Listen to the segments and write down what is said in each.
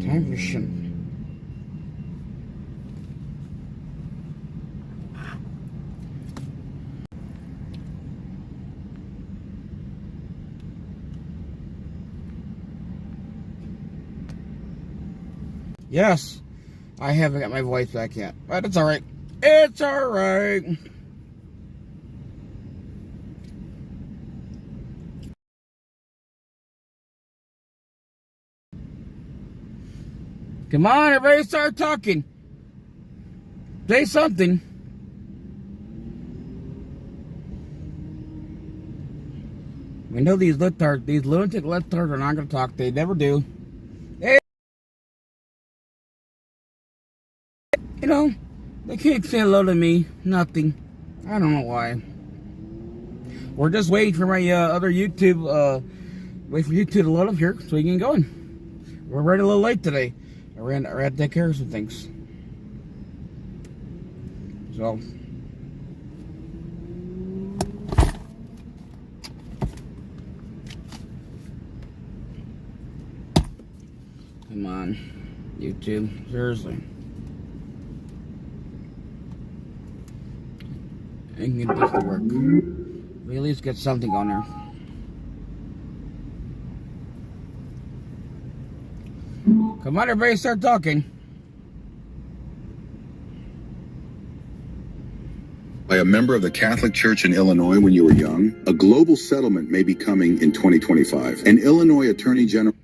Time machine. Yes, I haven't got my voice back yet, but it's alright. It's alright. Come on, everybody start talking. Say something. We know these lunatic leftards are not going to talk. They never do. Hey, you know, they can't say hello to me. Nothing. I don't know why. We're just waiting for my other YouTube. Wait for YouTube to load up here so we can get going. We're running a little late today. I had to take care of some things. So. Come on, YouTube. Seriously. I can get this to work. We at least get something on there. Come on, everybody, start talking. By a member of the Catholic Church in Illinois when you were young, a global settlement may be coming in 2025. An Illinois Attorney General...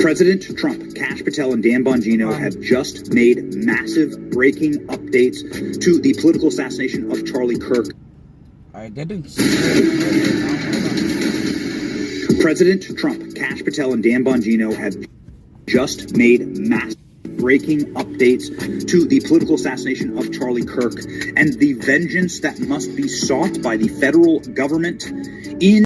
President Trump, Kash Patel, and Dan Bongino have just made massive breaking updates to the political assassination of Charlie Kirk. I didn't see it. President Trump, Kash Patel, and Dan Bongino have just made massive breaking updates to the political assassination of Charlie Kirk and the vengeance that must be sought by the federal government in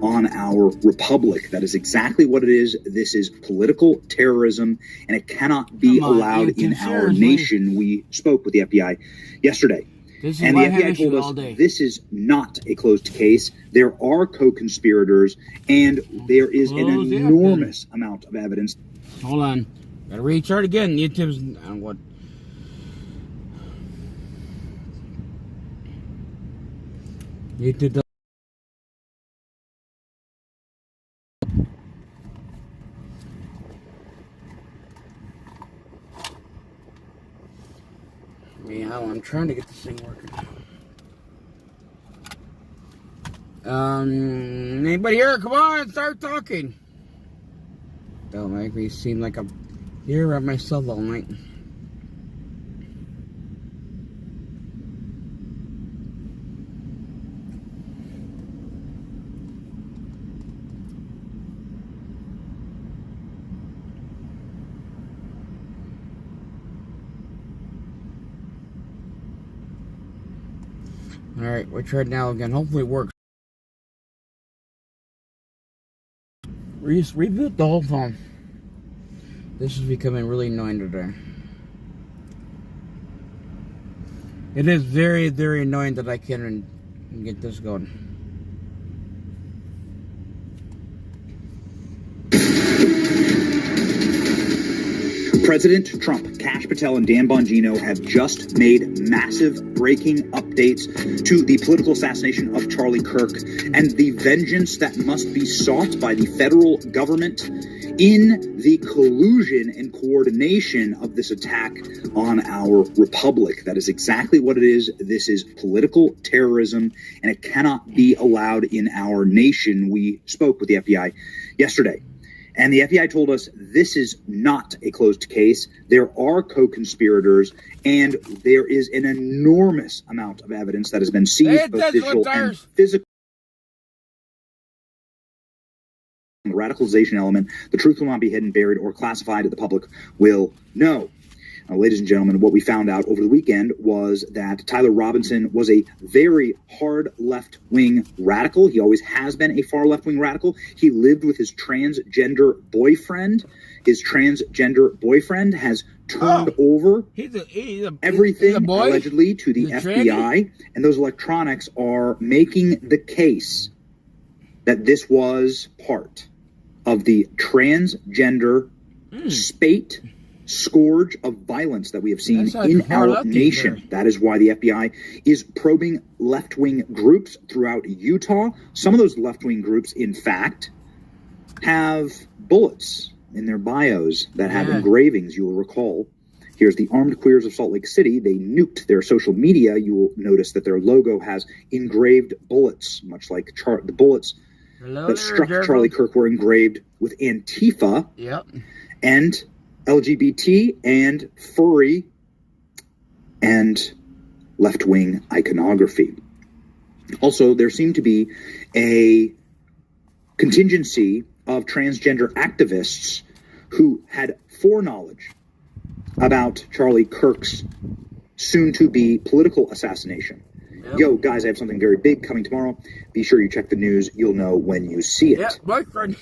on our republic. That is exactly what it is. This is political terrorism, and it cannot be allowed in our nation. We spoke with the FBI yesterday, and the FBI told us this is not a closed case. There are co-conspirators, and there is an enormous amount of evidence. Hold on. Gotta restart again. YouTube's what? YouTube. Yeah, I'm trying to get this thing working. Anybody here? Come on, start talking. Don't make me seem like I'm here by myself all night. Alright, we'll try it now again. Hopefully it works. Reboot the whole phone. This is becoming really annoying today. It is very, very annoying that I can't get this going. President Trump, Kash Patel, and Dan Bongino have just made massive breaking updates to the political assassination of Charlie Kirk and the vengeance that must be sought by the federal government in the collusion and coordination of this attack on our republic. That is exactly what it is. This is political terrorism, and it cannot be allowed in our nation. We spoke with the FBI yesterday, and the FBI told us this is not a closed case. There are co-conspirators, and there is an enormous amount of evidence that has been seized, both digital and physical. The radicalization element, the truth will not be hidden, buried, or classified. The public will know. Now, ladies and gentlemen, what we found out over the weekend was that Tyler Robinson was a very hard left-wing radical. He always has been a far left-wing radical. He lived with his transgender boyfriend. His transgender boyfriend has turned over everything allegedly to the FBI, and those electronics are making the case that this was part of the transgender spate, scourge of violence that we have seen in our nation. That is why the FBI is probing left-wing groups throughout Utah. Some of those left-wing groups, in fact, have bullets in their bios that have engravings, you will recall. Here's the Armed Queers of Salt Lake City. They nuked their social media. You will notice that their logo has engraved bullets, much like the bullets that struck Charlie Kirk were engraved with Antifa and LGBT and furry and left-wing iconography. Also, there seemed to be a contingency of transgender activists who had foreknowledge about Charlie Kirk's soon-to-be political assassination. Yo, guys, I have something very big coming tomorrow. Be sure you check the news. You'll know when you see it. Boyfriend.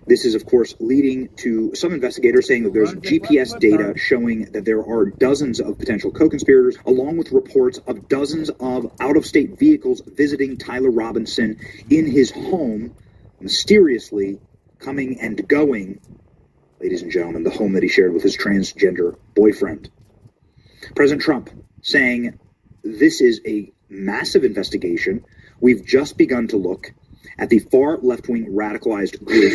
This is, of course, leading to some investigators saying that there's GPS data showing that there are dozens of potential co-conspirators, along with reports of dozens of out-of-state vehicles visiting Tyler Robinson in his home, mysteriously coming and going, ladies and gentlemen, the home that he shared with his transgender boyfriend. President Trump saying this is a massive investigation. We've just begun to look at the far left-wing radicalized group.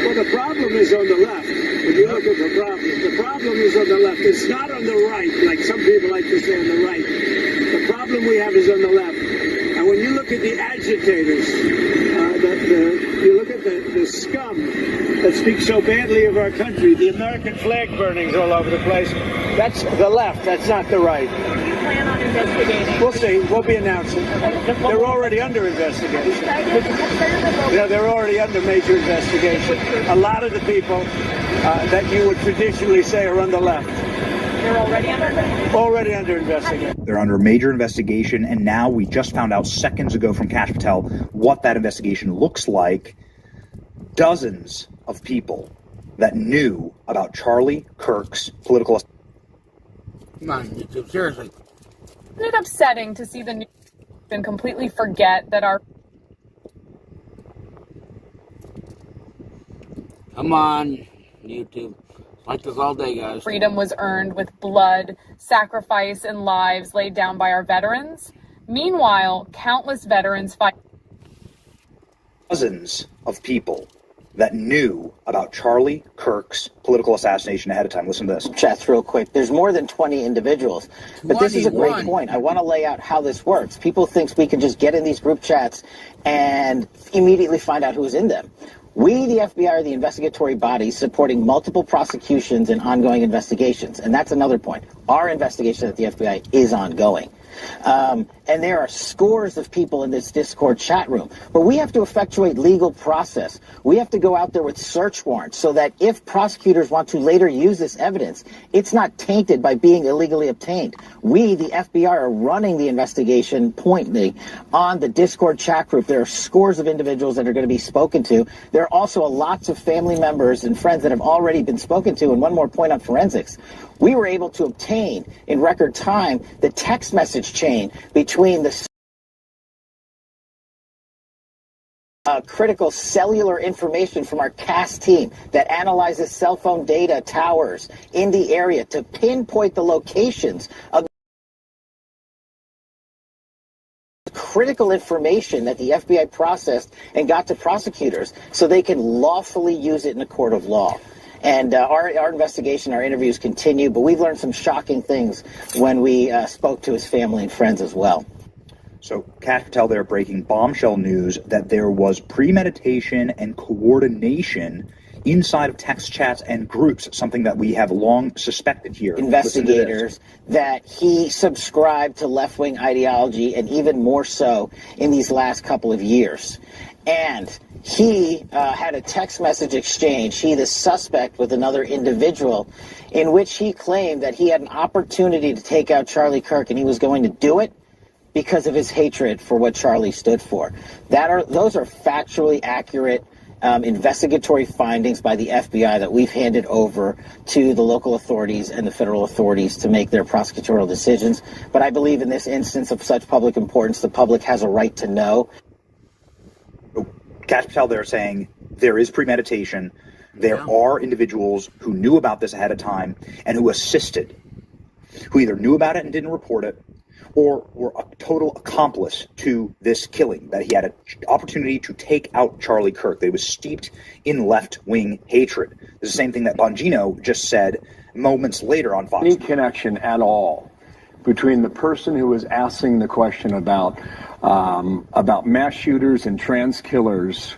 Well, the problem is on the left. When you look at the problem is on the left. It's not on the right, like some people like to say on the right. The problem we have is on the left. And when you look at the agitators, you look at the scum that speaks so badly of our country, the American flag burnings all over the place, that's the left, that's not the right. Plan on investigating? We'll see. We'll be announcing. They're already under investigation. Yeah, they're already under major investigation. A lot of the people that you would traditionally say are on the left. They're already under? Already under investigation. They're under major investigation, and now we just found out seconds ago from Kash Patel what that investigation looks like. Dozens of people that knew about Charlie Kirk's political... Come on, YouTube, seriously. Isn't it upsetting to see the news and completely forget that our... Come on, YouTube. Like this all day, guys. freedom was earned with blood, sacrifice, and lives laid down by our veterans? Meanwhile, countless veterans fight... Dozens of people that knew about Charlie Kirk's political assassination ahead of time. Listen to this. Chats real quick. There's more than 20 individuals. But this is a great point. I want to lay out how this works. People think we can just get in these group chats and immediately find out who's in them. We, the FBI, are the investigatory body supporting multiple prosecutions and ongoing investigations. And that's another point. Our investigation at the FBI is ongoing. And there are scores of people in this Discord chat room. But we have to effectuate legal process. We have to go out there with search warrants so that if prosecutors want to later use this evidence, it's not tainted by being illegally obtained. We, the FBI, are running the investigation pointedly on the Discord chat group. There are scores of individuals that are going to be spoken to. There are also lots of family members and friends that have already been spoken to. And one more point on forensics. We were able to obtain in record time the text message chain between the critical cellular information from our CAS team that analyzes cell phone data towers in the area to pinpoint the locations of critical information that the FBI processed and got to prosecutors so they can lawfully use it in a court of law. And our investigation, our interviews continue, but we've learned some shocking things when we spoke to his family and friends as well. So Kash Patel there breaking bombshell news that there was premeditation and coordination inside of text chats and groups, something that we have long suspected here. Investigators that he subscribed to left-wing ideology, and even more so in these last couple of years. And he had a text message exchange, he, the suspect, with another individual, in which he claimed that he had an opportunity to take out Charlie Kirk, and he was going to do it because of his hatred for what Charlie stood for. Those are factually accurate investigatory findings by the FBI that we've handed over to the local authorities and the federal authorities to make their prosecutorial decisions. But I believe in this instance of such public importance, the public has a right to know. Kash Patel, they're saying there is premeditation. There are individuals who knew about this ahead of time and who assisted, who either knew about it and didn't report it, or were a total accomplice to this killing, that he had an opportunity to take out Charlie Kirk. They was steeped in left-wing hatred. This is the same thing that Bongino just said moments later on Fox. Any connection at all between the person who was asking the question about mass shooters and trans killers,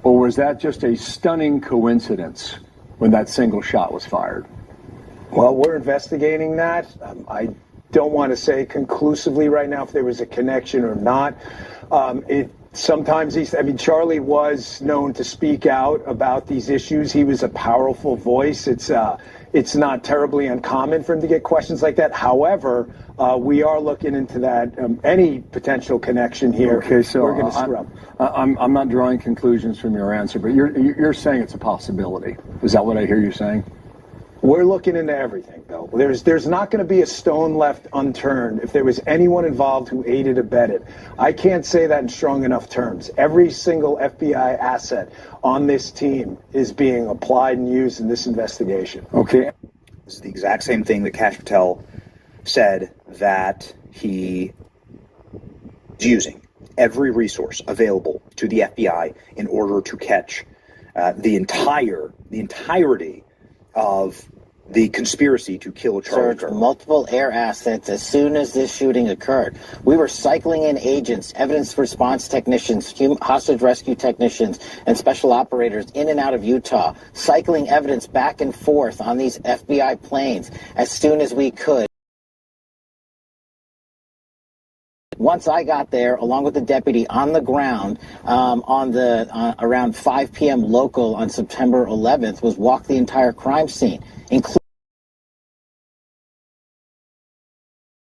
or was that just a stunning coincidence when that single shot was fired? Well, we're investigating that. I don't want to say conclusively right now if there was a connection or not. Sometimes Charlie was known to speak out about these issues. He was a powerful voice. It's not terribly uncommon for him to get questions like that. However, we are looking into that. Any potential connection here, okay, so we're going to scrub. I'm not drawing conclusions from your answer, but you're saying it's a possibility. Is that what I hear you saying? We're looking into everything, Bill. There's not going to be a stone left unturned if there was anyone involved who aided or abetted. I can't say that in strong enough terms. Every single FBI asset on this team is being applied and used in this investigation. Okay. This is the exact same thing that Kash Patel said that he is using every resource available to the FBI in order to catch the entirety of the conspiracy to kill Charlie Kirk. Multiple air assets as soon as this shooting occurred. We were cycling in agents, evidence response technicians, hostage rescue technicians, and special operators in and out of Utah, cycling evidence back and forth on these FBI planes as soon as we could. Once I got there, along with the deputy on the ground, around 5 p.m. local on September 11th, was walk the entire crime scene, including.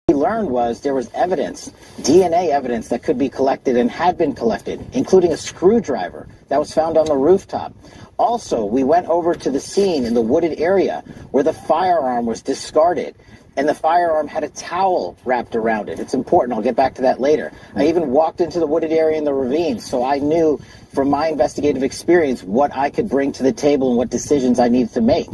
What we learned was there was evidence, DNA evidence that could be collected and had been collected, including a screwdriver that was found on the rooftop. Also, we went over to the scene in the wooded area where the firearm was discarded. And the firearm had a towel wrapped around it. It's important. I'll get back to that later. I even walked into the wooded area in the ravine, so I knew from my investigative experience what I could bring to the table and what decisions I needed to make.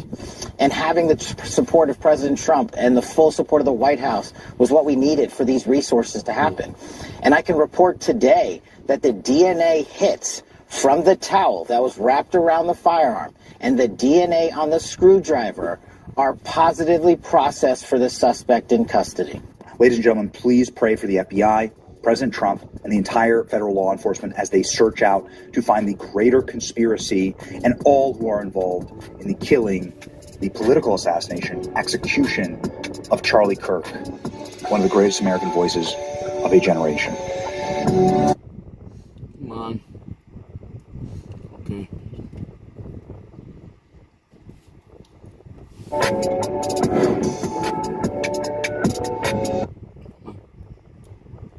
And having the support of President Trump and the full support of the White House was what we needed for these resources to happen. And I can report today that the DNA hits from the towel that was wrapped around the firearm and the DNA on the screwdriver are positively processed for the suspect in custody. Ladies and gentlemen, please pray for the FBI, President Trump, and the entire federal law enforcement as they search out to find the greater conspiracy and all who are involved in the killing, the political assassination, execution of Charlie Kirk, one of the greatest American voices of a generation. Come on. Okay.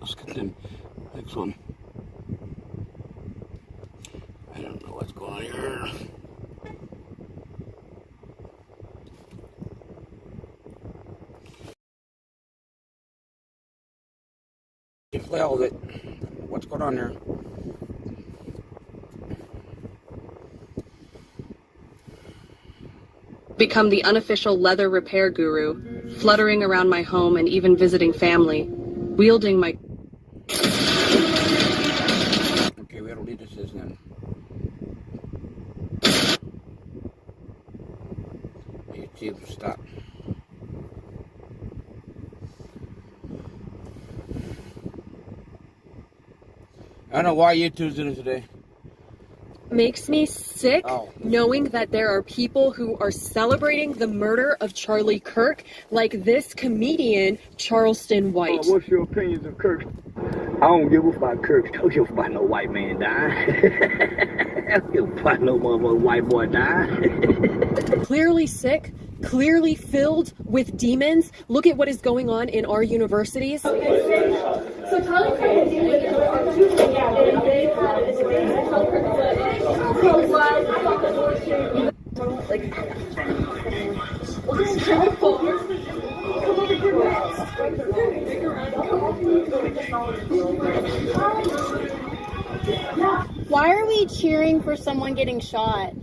Let's get the next one. I don't know what's going on here. You play all of it. What's going on there? Become the unofficial leather repair guru, fluttering around my home and even visiting family, wielding my... Okay, we don't need this then. YouTube, stop. I don't know why YouTube's doing it today. Makes me sick knowing that there are people who are celebrating the murder of Charlie Kirk, like this comedian, Charleston White. What's your opinions of Kirk? I don't give a fuck about Kirk. I don't give a fuck about no white man dying. I don't give a fuck about no motherfucking white boy dying. Clearly sick, clearly filled with demons. Look at what is going on in our universities. So Charlie Kirk Why are we cheering for someone getting shot?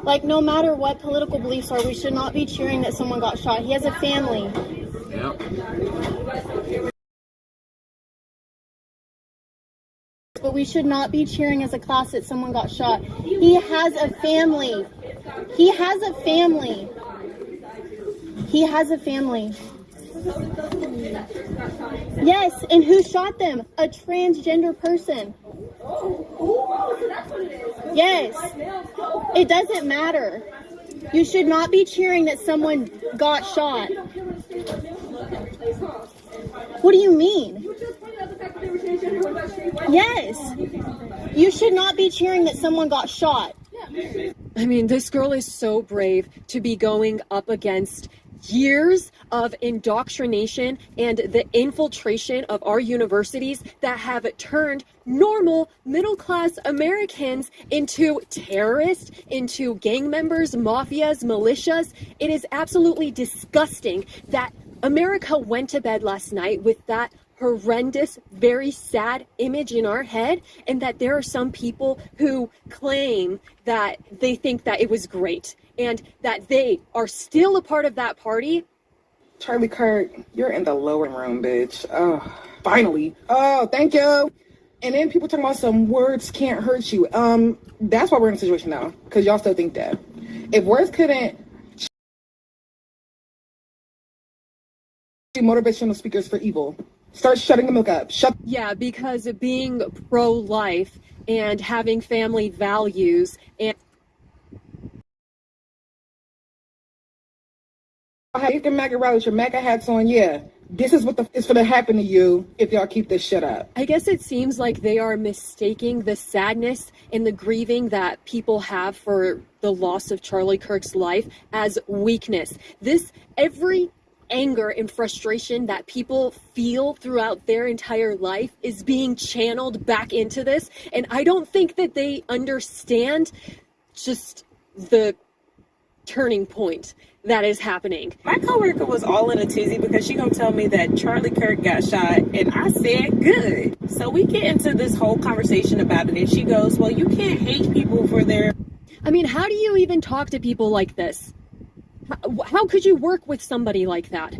Like, no matter what political beliefs are, we should not be cheering that someone got shot. He has a family. Yep. But we should not be cheering as a class that someone got shot. He has a family. He has a family. He has a family. Yes, and who shot them? A transgender person. Yes. It doesn't matter. You should not be cheering that someone got shot. What do you mean? Yes. You should not be cheering that someone got shot. I mean, this girl is so brave to be going up against years of indoctrination and the infiltration of our universities that have turned normal middle-class Americans into terrorists, into gang members, mafias, militias. It is absolutely disgusting that America went to bed last night with that horrendous, very sad image in our head, and that there are some people who claim that they think that it was great and that they are still a part of that party. Charlie Kirk, you're in the lower room, bitch. Oh, finally. Oh, thank you. And then people talking about some words can't hurt you. That's why we're in a situation now, because y'all still think that. If words couldn't be motivational speakers for evil, start shutting the milk up. Yeah, because being pro-life and having family values and you can MAGA rally with your MAGA hats on, yeah. This is what is going to happen to you if y'all keep this shit up. I guess it seems like they are mistaking the sadness and the grieving that people have for the loss of Charlie Kirk's life as weakness. Every anger and frustration that people feel throughout their entire life is being channeled back into this. And I don't think that they understand just the turning point that is happening. My coworker was all in a tizzy because she gonna tell me that Charlie Kirk got shot, and I said good. So we get into this whole conversation about it, and she goes, well, you can't hate people for their... I mean, how do you even talk to people like this? How could you work with somebody like that?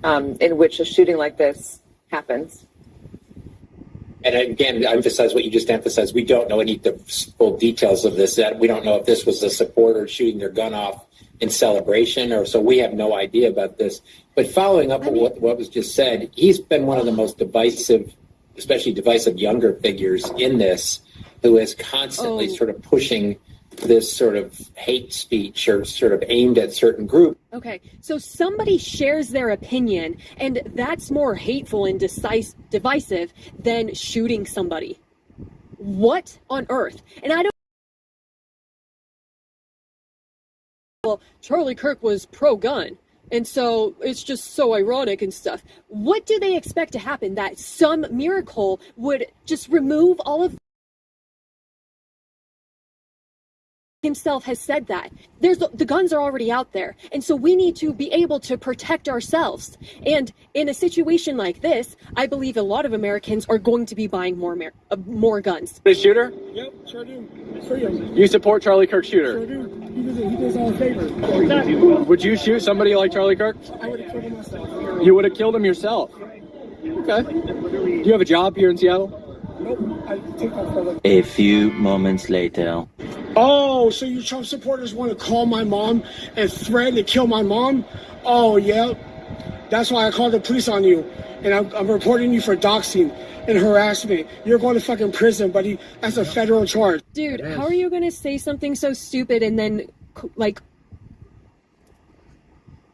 In which a shooting like this happens. And again, I emphasize what you just emphasized. We don't know any of the full details of this. That we don't know if this was a supporter shooting their gun off in celebration, or so we have no idea about this. But following up on what was just said, he's been one of the most divisive, especially divisive younger figures in this, who is constantly sort of pushing this sort of hate speech or sort of aimed at certain groups. Okay, so somebody shares their opinion, and that's more hateful and divisive than shooting somebody. What on earth? And I don't... Well, Charlie Kirk was pro-gun, and so it's just so ironic and stuff. What do they expect to happen? That some miracle would just remove all of... Himself has said that the guns are already out there, and so we need to be able to protect ourselves. And in a situation like this, I believe a lot of Americans are going to be buying more guns. The shooter? Yep, sure do. Sure do. You support Charlie Kirk's shooter? Sure do. He does all favor. Would you shoot somebody like Charlie Kirk? I would have killed him myself. You would have killed him yourself? Okay. Do you have a job here in Seattle? Nope. I take that for a living. A few moments later. Oh, so you Trump supporters want to call my mom and threaten to kill my mom? Oh, yeah. That's why I called the police on you. And I'm reporting you for doxing and harassment. You're going to fucking prison, buddy. That's a federal charge. Dude, how are you going to say something so stupid and then, like...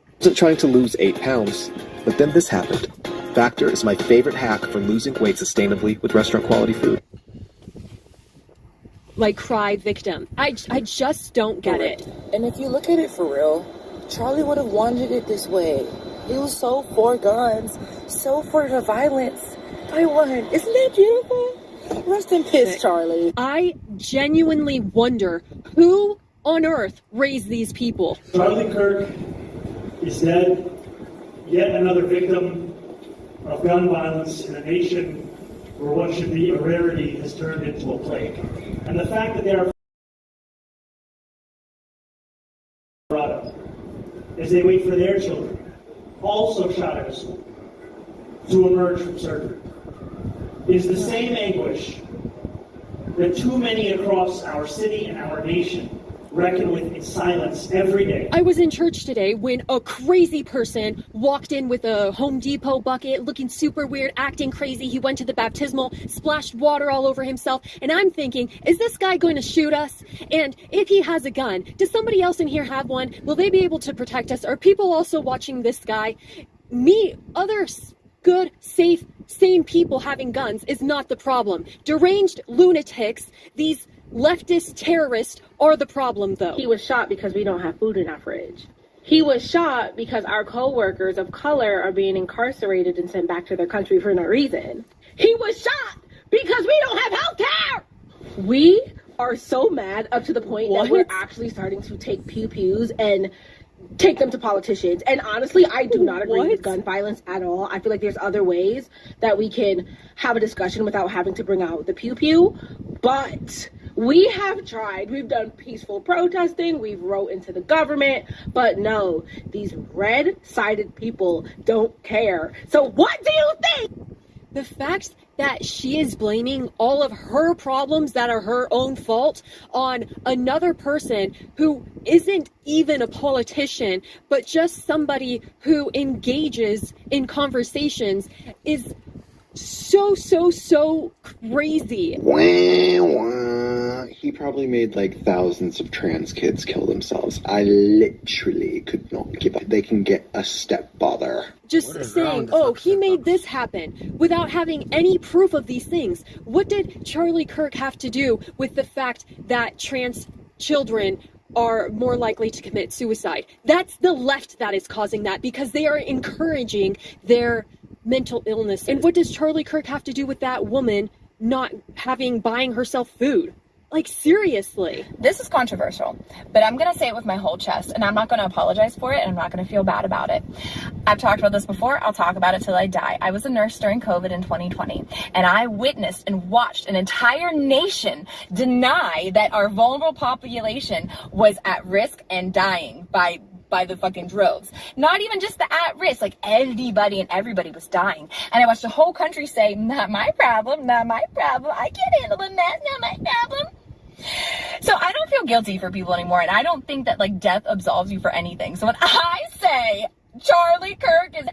I wasn't trying to lose 8 pounds, but then this happened. Factor is my favorite hack for losing weight sustainably with restaurant quality food. Like, cry victim. I just don't get it. And if you look at it for real, Charlie would have wanted it this way. He was so for guns, so for the violence. I won. Isn't that beautiful? Rest in peace, Charlie. I genuinely wonder who on earth raised these people. Charlie Kirk is dead. Yet another victim of gun violence in a nation where what should be a rarity has turned into a plague. And the fact that they are as they wait for their children, also shot at a school, to emerge from surgery, is the same anguish that too many across our city and our nation reckon with in silence every day. I was in church today when a crazy person walked in with a Home Depot bucket, looking super weird, acting crazy. He went to the baptismal, splashed water all over himself, and I'm thinking, is this guy going to shoot us? And if he has a gun, does somebody else in here have one? Will they be able to protect us? Are people also watching this guy? Me, others, good, safe, sane people having guns is not the problem. Deranged lunatics, these leftist terrorists are the problem, though. He was shot because we don't have food in our fridge. He was shot because our co-workers of color are being incarcerated and sent back to their country for no reason. He was shot because we don't have health care. We are so mad up to the point that we're actually starting to take pew-pews and take them to politicians. And honestly, I do not agree with gun violence at all. I feel like there's other ways that we can have a discussion without having to bring out the pew-pew. But we have tried. We've done peaceful protesting. We've wrote into the government. But no, these red-sided people don't care. So what do you think? The fact that she is blaming all of her problems that are her own fault on another person who isn't even a politician, but just somebody who engages in conversations is so crazy. He probably made like thousands of trans kids kill themselves. I literally could not give up. They can get a stepfather. Just saying, oh, he made this happen without having any proof of these things. What did Charlie Kirk have to do with the fact that trans children are more likely to commit suicide? That's the left that is causing that, because they are encouraging their mental illness. And what does Charlie Kirk have to do with that woman not buying herself food? Like, seriously. This is controversial, but I'm going to say it with my whole chest, and I'm not going to apologize for it, and I'm not going to feel bad about it. I've talked about this before. I'll talk about it till I die. I was a nurse during COVID in 2020, and I witnessed and watched an entire nation deny that our vulnerable population was at risk and dying by the fucking droves. Not even just the at-risk, like anybody and everybody was dying. And I watched the whole country say, not my problem, not my problem. I can't handle that, not my problem. So I don't feel guilty for people anymore, and I don't think that like death absolves you for anything. So when I say Charlie Kirk is,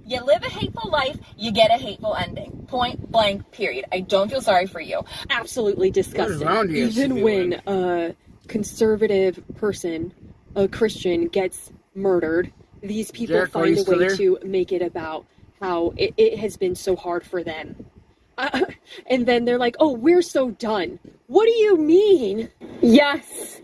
you live a hateful life, you get a hateful ending. Point blank, period. I don't feel sorry for you. Absolutely disgusting. Even when a conservative person, a Christian, gets murdered, these people find a way to make it about how it has been so hard for them. And then they're like, oh, we're so done. What do you mean? Yes,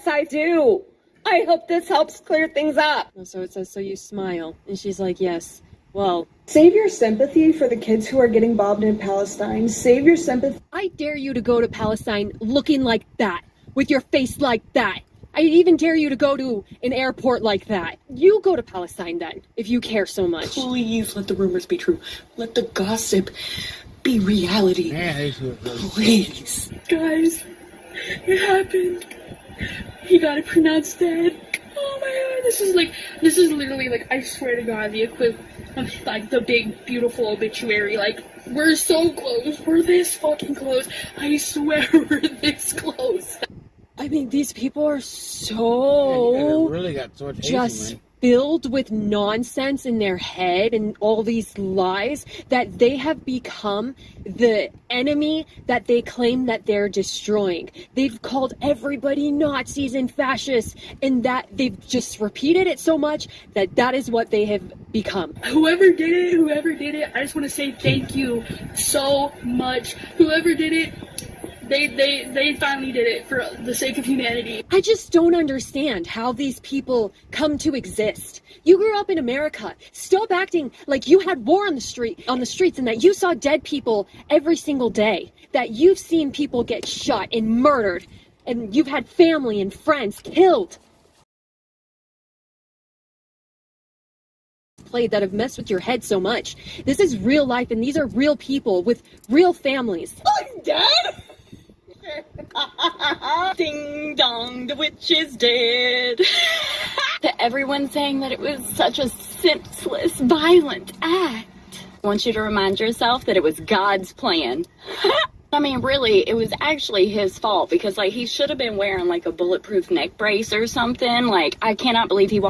I do. I hope this helps clear things up. So it says, so you smile. And she's like, yes, well. Save your sympathy for the kids who are getting bombed in Palestine. Save your sympathy. I dare you to go to Palestine looking like that, with your face like that. I even dare you to go to an airport like that. You go to Palestine then, if you care so much. Please let the rumors be true. Let the gossip be reality. Please. Guys, it happened. He got it pronounced dead. Oh my god, this is literally like, I swear to God, the equivalent of like the big, beautiful obituary. Like, we're so close. We're this fucking close. I swear we're this close. I mean, these people are so really got so much just filled with nonsense in their head and all these lies that they have become the enemy that they claim that they're destroying. They've called everybody Nazis and fascists, and that they've just repeated it so much that that is what they have become. Whoever did it, I just want to say thank you so much. Whoever did it, they finally did it for the sake of humanity. I just don't understand how these people come to exist. You grew up in America. Stop acting like you had war on the streets, and that you saw dead people every single day. That you've seen people get shot and murdered, and you've had family and friends killed. Played that have messed with your head so much. This is real life, and these are real people with real families. I'm dead. Ding dong, the witch is dead. To everyone saying that it was such a senseless, violent act, I want you to remind yourself that it was God's plan. I mean, really, it was actually his fault because, like, he should have been wearing, like, a bulletproof neck brace or something. Like, I cannot believe he...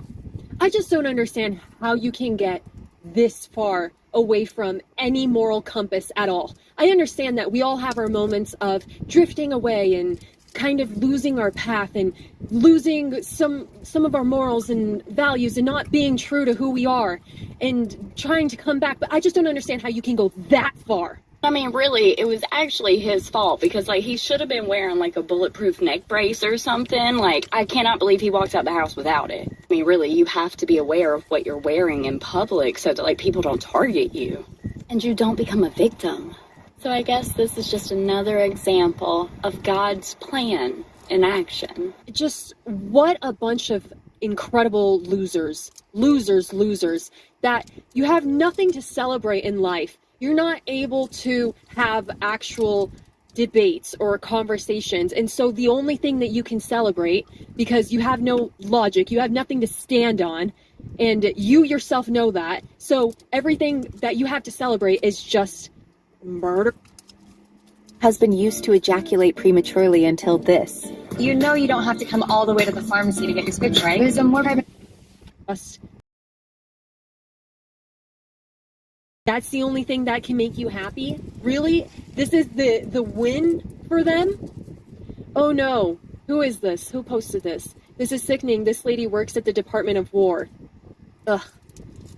I just don't understand how you can get this far away from any moral compass at all. I understand that we all have our moments of drifting away and kind of losing our path and losing some of our morals and values and not being true to who we are and trying to come back. But I just don't understand how you can go that far. I mean, really, it was actually his fault because, like, he should have been wearing, like, a bulletproof neck brace or something. Like, I cannot believe he walked out the house without it. I mean, really, you have to be aware of what you're wearing in public so that, like, people don't target you and you don't become a victim. So I guess this is just another example of God's plan in action. Just what a bunch of incredible losers, that you have nothing to celebrate in life. You're not able to have actual debates or conversations. And so the only thing that you can celebrate, because you have no logic, you have nothing to stand on, and you yourself know that. So everything that you have to celebrate is just murder. Husband used to ejaculate prematurely until this. You know you don't have to come all the way to the pharmacy to get your scripts, right? There's a more private... That's the only thing that can make you happy? Really? This is the win for them? Oh no. Who is this? Who posted this? This is sickening. This lady works at the Department of War. Ugh.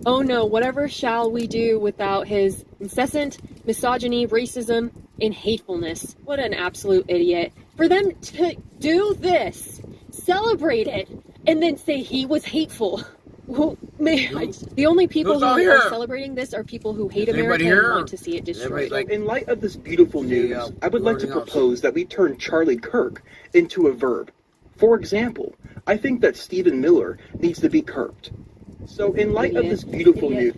Oh no, whatever shall we do without his incessant misogyny, racism, and hatefulness? What an absolute idiot. For them to do this, celebrate it, and then say he was hateful. Well, the only people who are celebrating this are people who hate America and want to see it destroyed. In light of this beautiful news, I would like to propose that we turn Charlie Kirk into a verb. For example, I think that Stephen Miller needs to be kirked. So in light of this beautiful news...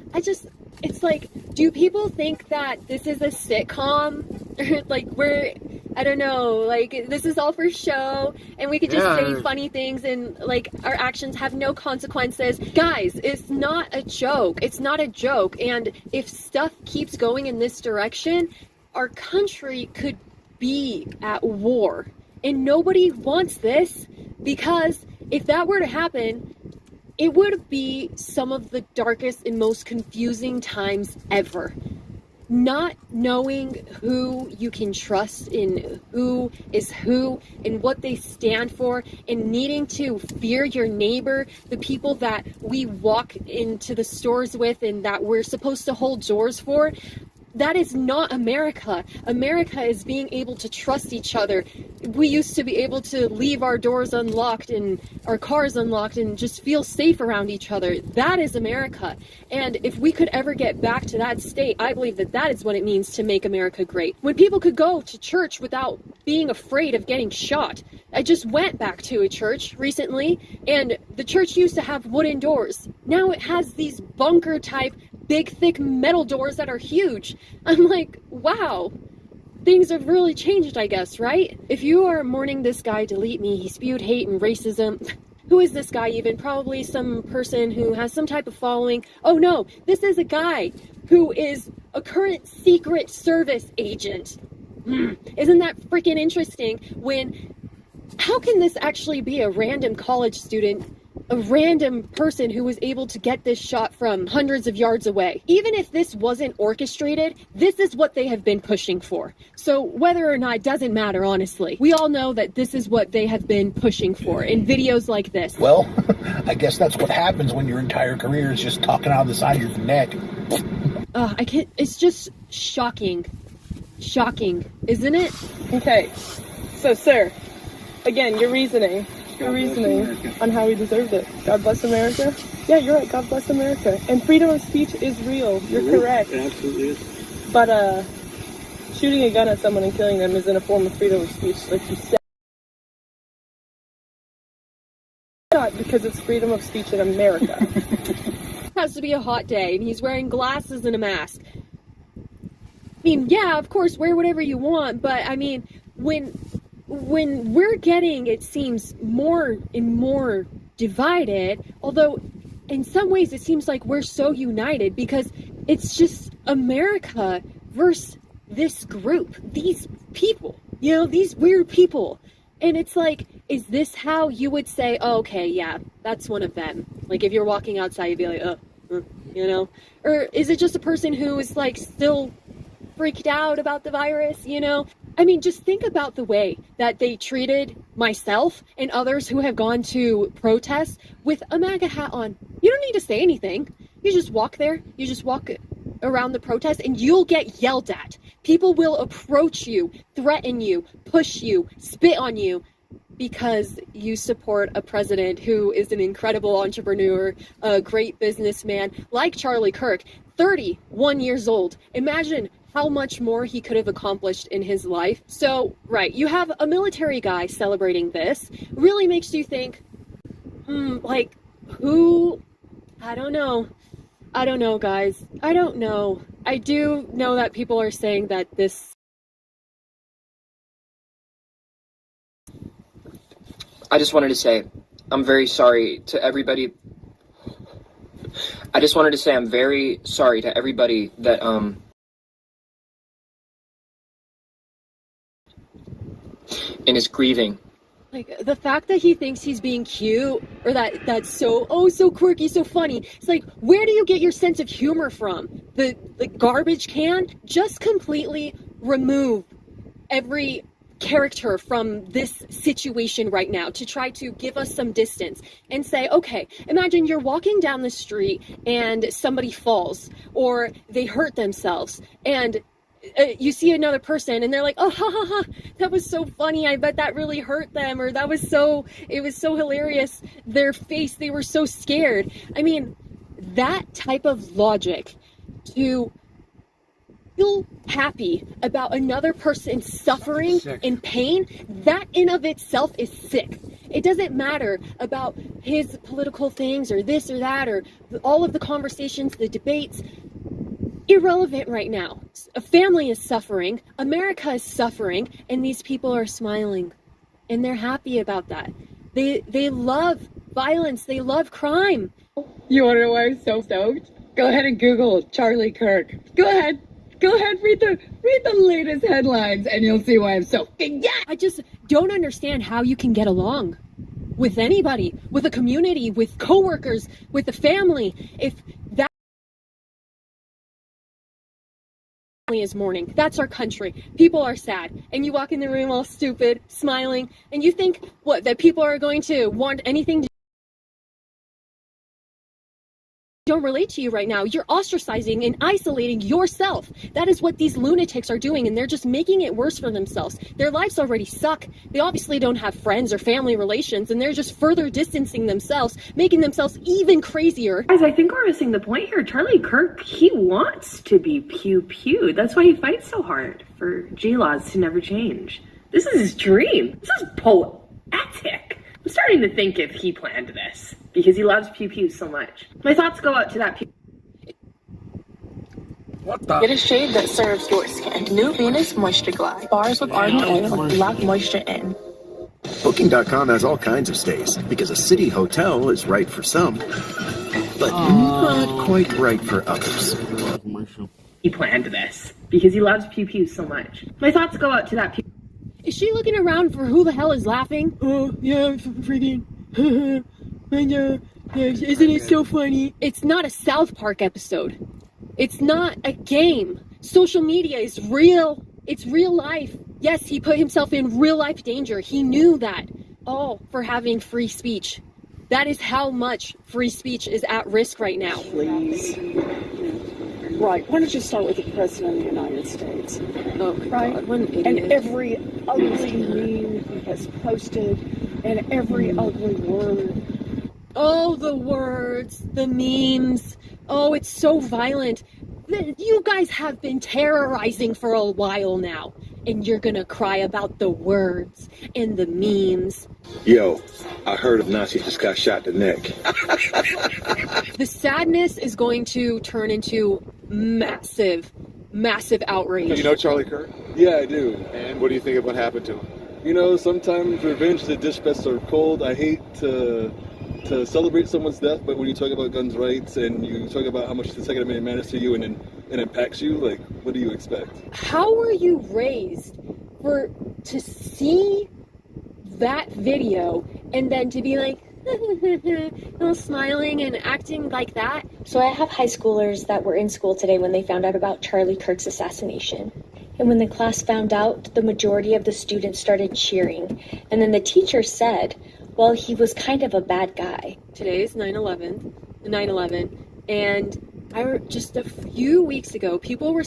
It's like, do people think that this is a sitcom? Like, I don't know, like, this is all for show, and we could just say funny things, and, like, our actions have no consequences. Guys, it's not a joke. It's not a joke, and if stuff keeps going in this direction, our country could be at war, and nobody wants this, because if that were to happen, it would be some of the darkest and most confusing times ever. Not knowing who you can trust in who is who and what they stand for, and needing to fear your neighbor, the people that we walk into the stores with and that we're supposed to hold doors for. That is not America. America is being able to trust each other. We used to be able to leave our doors unlocked and our cars unlocked and just feel safe around each other. That is America. And if we could ever get back to that state, I believe that that is what it means to make America great. When people could go to church without being afraid of getting shot. I just went back to a church recently, and the church used to have wooden doors. Now it has these bunker type big thick metal doors that are huge. I'm like, wow, things have really changed, I guess, right? If you are mourning this guy, delete me, he spewed hate and racism. Who is this guy even? Probably some person who has some type of following. Oh no, this is a guy who is a current Secret Service agent. Isn't that freaking interesting? How can this actually be a random college student a random person who was able to get this shot from hundreds of yards away. Even if this wasn't orchestrated, this is what they have been pushing for. So whether or not, it doesn't matter, honestly. We all know that this is what they have been pushing for in videos like this. Well, I guess that's what happens when your entire career is just talking out of the side of your neck. I can't, it's just shocking. Shocking, isn't it? Okay, so sir, again, your reasoning on how we deserved it. God bless America? Yeah, you're right, God bless America. And freedom of speech is real, you're correct. It absolutely is. But shooting a gun at someone and killing them isn't a form of freedom of speech, like you said. Not because it's freedom of speech in America. It has to be a hot day, and he's wearing glasses and a mask. I mean, yeah, of course, wear whatever you want, but I mean, when we're getting, it seems, more and more divided, although in some ways it seems like we're so united because it's just America versus this group, these people, you know, these weird people. And it's like, is this how you would say, oh, okay, yeah, that's one of them? Like, if you're walking outside, you'd be like, you know? Or is it just a person who is, like, still freaked out about the virus, you know? I mean, just think about the way that they treated myself and others who have gone to protests with a MAGA hat on. You don't need to say anything. You just walk there. You just walk around the protest and you'll get yelled at. People will approach you, threaten you, push you, spit on you because you support a president who is an incredible entrepreneur, a great businessman like Charlie Kirk, 31 years old. Imagine how much more he could have accomplished in his life. So, right, you have a military guy celebrating this. Really makes you think, like, who? I don't know. I don't know, guys. I don't know. I do know that people are saying that this... I just wanted to say, I'm very sorry to everybody. I just wanted to say I'm very sorry to everybody that, and is grieving. Like, the fact that he thinks he's being cute, or that's so quirky, so funny. It's like, where do you get your sense of humor from? The garbage can? Just completely remove every character from this situation right now to try to give us some distance and say, okay, imagine you're walking down the street and somebody falls or they hurt themselves and you see another person and they're like, oh, ha, ha, ha, that was so funny. I bet that really hurt them. Or it was so hilarious. Their face, they were so scared. I mean, that type of logic to feel happy about another person suffering in pain, that in of itself is sick. It doesn't matter about his political things or this or that or all of the conversations, the debates. Irrelevant right now. A family is suffering, America is suffering, and these people are smiling. And they're happy about that. They love violence, they love crime. You wanna know why I'm so stoked? Go ahead and Google Charlie Kirk. Go ahead, read the latest headlines and you'll see why I'm so I just don't understand how you can get along with anybody, with a community, with coworkers, with a family, if that is mourning. That's our country. People are sad. And you walk in the room all stupid, smiling, and you think, what, that people are going to want anything to don't relate to you right now. You're ostracizing and isolating yourself. That is what these lunatics are doing, and they're just making it worse for themselves. Their lives already suck. They obviously don't have friends or family relations, and they're just further distancing themselves, making themselves even crazier. Guys, I think we're missing the point here. Charlie Kirk, he wants to be pew-pew. That's why he fights so hard for G-laws to never change. This is his dream. This is poetic. I'm starting to think if he planned this, because he loves pew-pew so much. My thoughts go out to that pew. What the? Get a shade that serves your skin. New Venus Moisture Glide. Bars with argan oil lock moisture in. Booking.com has all kinds of stays, because a city hotel is right for some, but not quite right for others. He planned this, because he loves pew-pew so much. My thoughts go out to that pew. Is she looking around for who the hell is laughing? Oh, yeah, I'm freaking. I know. Isn't it so funny? It's not a South Park episode. It's not a game. Social media is real. It's real life. Yes, he put himself in real life danger. He knew that. All for having free speech. That is how much free speech is at risk right now. Please. Right. Why don't you start with the President of the United States? Oh my right? God, what an idiot. And every ugly meme he has posted, and every ugly word. Oh, the words, the memes. Oh, it's so violent. You guys have been terrorizing for a while now. And you're gonna cry about the words and the memes. Yo, I heard a Nazi just got shot in the neck. The sadness is going to turn into massive outrage. You know Charlie Kirk? Yeah, I do. And what do you think of what happened to him? You know, sometimes revenge is a dish best served cold. I hate to celebrate someone's death, but when you talk about guns' rights and you talk about how much the Second Amendment matters to you and impacts you, like, what do you expect? How were you raised to see that video and then to be like, all smiling and acting like that? So I have high schoolers that were in school today when they found out about Charlie Kirk's assassination. And when the class found out, the majority of the students started cheering. And then the teacher said, well, he was kind of a bad guy. Today's 9/11, and just a few weeks ago, people were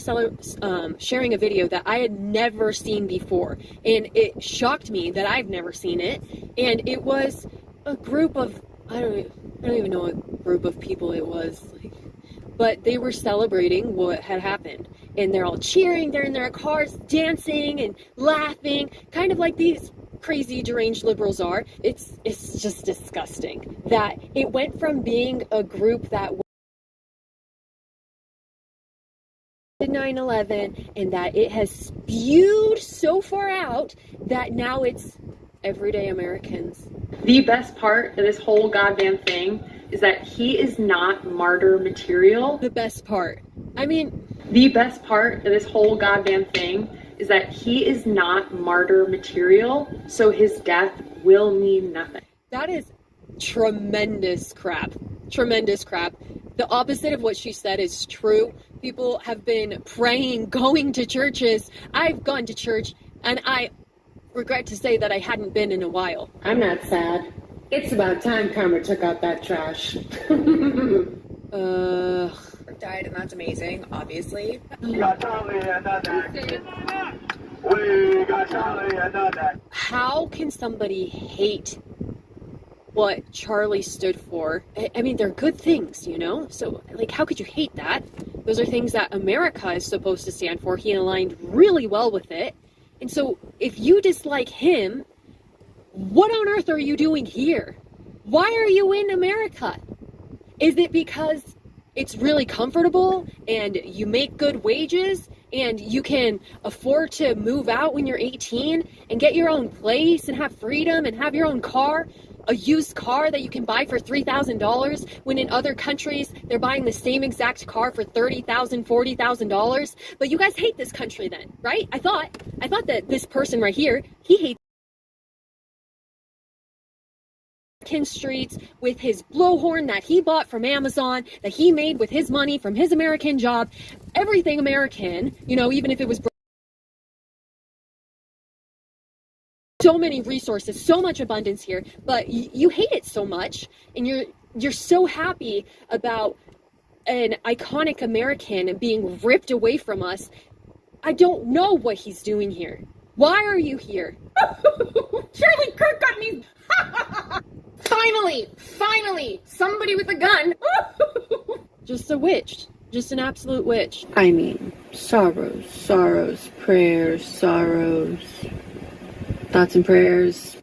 sharing a video that I had never seen before, and it shocked me that I've never seen it. And it was a group of I don't even know what group of people it was, but they were celebrating what had happened, and they're all cheering. They're in their cars, dancing and laughing, kind of like these crazy deranged liberals are. It's just disgusting that it went from being a group that 9/11 and that it has spewed so far out that now it's everyday Americans. The best part of this whole goddamn thing is that he is not martyr material. The best part. The best part of this whole goddamn thing is that he is not martyr material, so his death will mean nothing. That is tremendous crap. Tremendous crap. The opposite of what she said is true. People have been praying, going to churches. I've gone to church, and I regret to say that I hadn't been in a while. I'm not sad. It's about time Karma took out that trash. Died, and that's amazing, obviously. We got Charlie and that. We got Charlie and that. How can somebody hate what Charlie stood for? I mean, they're good things, you know? So, like, how could you hate that? Those are things that America is supposed to stand for. He aligned really well with it. And so, if you dislike him, what on earth are you doing here? Why are you in America? Is it because it's really comfortable and you make good wages and you can afford to move out when you're 18 and get your own place and have freedom and have your own car, a used car that you can buy for $3,000 when in other countries they're buying the same exact car for $30,000, $40,000? But you guys hate this country then, right? I thought that this person right here, he hates streets with his blowhorn that he bought from Amazon, that he made with his money from his American job, everything American, you know, even if it was so many resources, so much abundance here, but you hate it so much, and you're so happy about an iconic American being ripped away from us. I don't know what he's doing here. Why are you here? Charlie Kirk got me. Finally, somebody with a gun. Just a witch. Just an absolute witch. I mean, sorrows, prayers, sorrows, thoughts and prayers.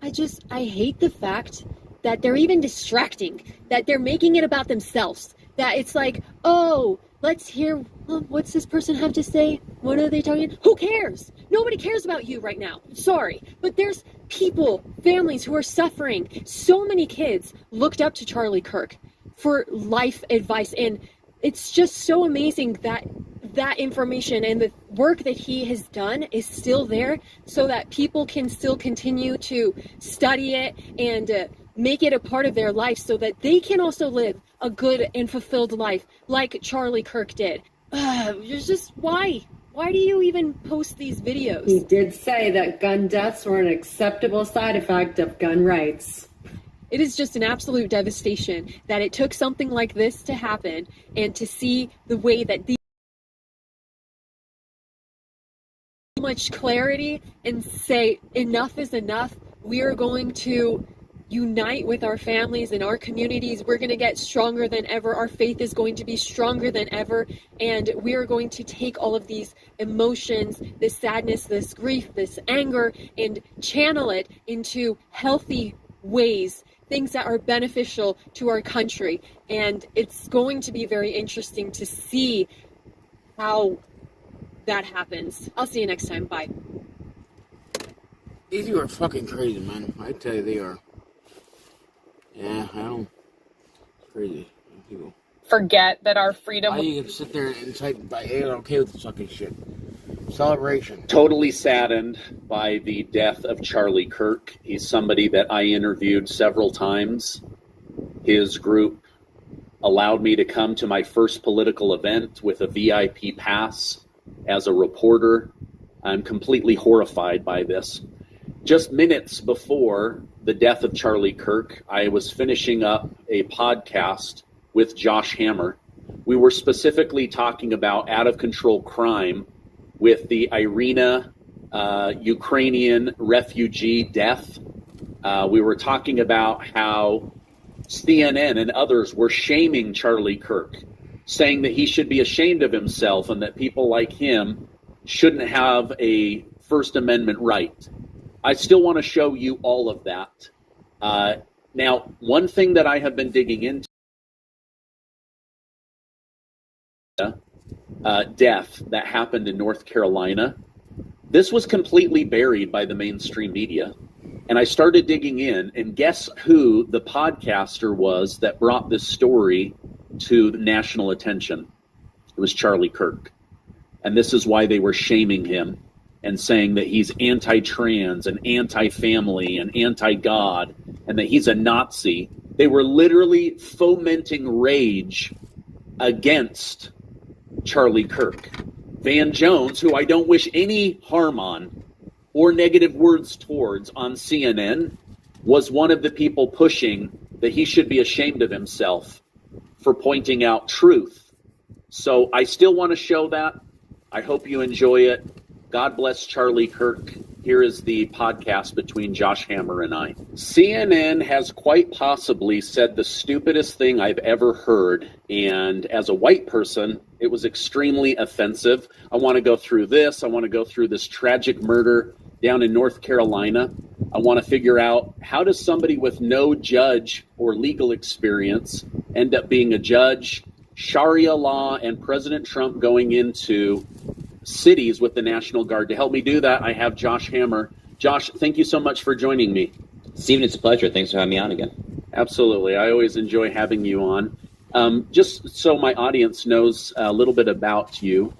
I hate the fact that they're even distracting, that they're making it about themselves, that it's like, oh, let's hear, what's this person have to say? What are they talking? Who cares? Nobody cares about you right now. Sorry, but there's people, families who are suffering. So many kids looked up to Charlie Kirk for life advice, and it's just so amazing that that information and the work that he has done is still there so that people can still continue to study it and make it a part of their life so that they can also live a good and fulfilled life like Charlie Kirk did. It's just why? Why do you even post these videos? He did say that gun deaths were an acceptable side effect of gun rights. It is just an absolute devastation that it took something like this to happen, and to see the way that these much clarity and say enough is enough. We are going to unite with our families and our communities. We're going to get stronger than ever. Our faith is going to be stronger than ever. And we are going to take all of these emotions, this sadness, this grief, this anger, and channel it into healthy ways, things that are beneficial to our country. And it's going to be very interesting to see how that happens. I'll see you next time. Bye. These people are fucking crazy, man. I tell you, they are. Yeah, I don't. It's crazy. People. Forget that our freedom. Why you can sit there and type, I'm okay with this fucking shit. Celebration. Totally saddened by the death of Charlie Kirk. He's somebody that I interviewed several times. His group allowed me to come to my first political event with a VIP pass as a reporter. I'm completely horrified by this. Just minutes before the death of Charlie Kirk, I was finishing up a podcast with Josh Hammer. We were specifically talking about out-of-control crime with the Irina Ukrainian refugee death. We were talking about how CNN and others were shaming Charlie Kirk, saying that he should be ashamed of himself and that people like him shouldn't have a First Amendment right. I still want to show you all of that. Now, one thing that I have been digging into, death that happened in North Carolina, this was completely buried by the mainstream media. And I started digging in, and guess who the podcaster was that brought this story to national attention? It was Charlie Kirk. And this is why they were shaming him and saying that he's anti-trans and anti-family and anti-God and that he's a Nazi. They were literally fomenting rage against Charlie Kirk. Van Jones, who I don't wish any harm on or negative words towards on CNN, was one of the people pushing that he should be ashamed of himself for pointing out truth. So I still want to show that. I hope you enjoy it. God bless Charlie Kirk. Here is the podcast between Josh Hammer and I. CNN has quite possibly said the stupidest thing I've ever heard, and as a white person, it was extremely offensive. I want to go through this. I want to go through this tragic murder down in North Carolina. I want to figure out, how does somebody with no judge or legal experience end up being a judge? Sharia law and President Trump going into cities with the National Guard. To help me do that, I have Josh Hammer. Josh, thank you so much for joining me. Stephen, it's a pleasure. Thanks for having me on again. Absolutely. I always enjoy having you on. Just so my audience knows a little bit about you,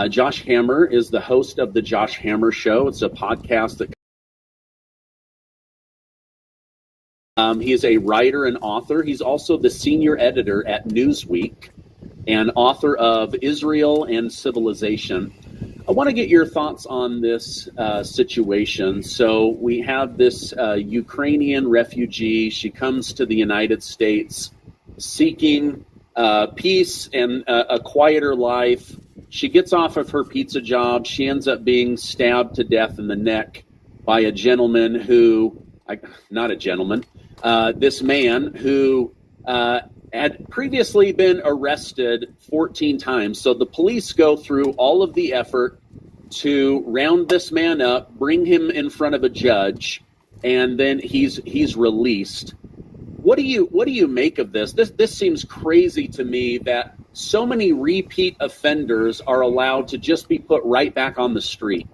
Josh Hammer is the host of The Josh Hammer Show. It's a podcast that he is a writer and author. He's also the senior editor at Newsweek and author of Israel and Civilization. I want to get your thoughts on this situation. So we have this Ukrainian refugee. She comes to the United States seeking peace and a quieter life. She gets off of her pizza job. She ends up being stabbed to death in the neck by a gentleman who, not a gentleman, this man who had previously been arrested 14 times. So the police go through all of the effort to round this man up, bring him in front of a judge, and then he's released. What do you make of this? This seems crazy to me that so many repeat offenders are allowed to just be put right back on the street.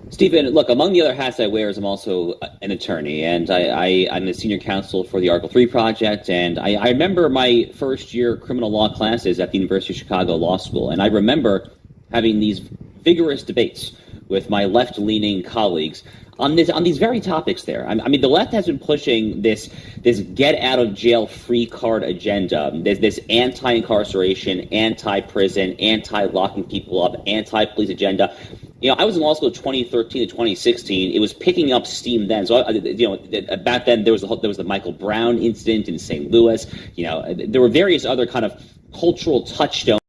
Stephen, look, among the other hats I wear is I'm also an attorney, and I'm the senior counsel for the Article 3 Project, and I remember my first year criminal law classes at the University of Chicago Law School, and I remember having these vigorous debates with my left-leaning colleagues on these very topics there. I mean, the left has been pushing this get out of jail free card agenda, this anti-incarceration, anti-prison, anti-locking people up, anti-police agenda. I was in law school 2013 to 2016. It was picking up steam then. So, back then there was the Michael Brown incident in St. Louis. There were various other kind of cultural touchstones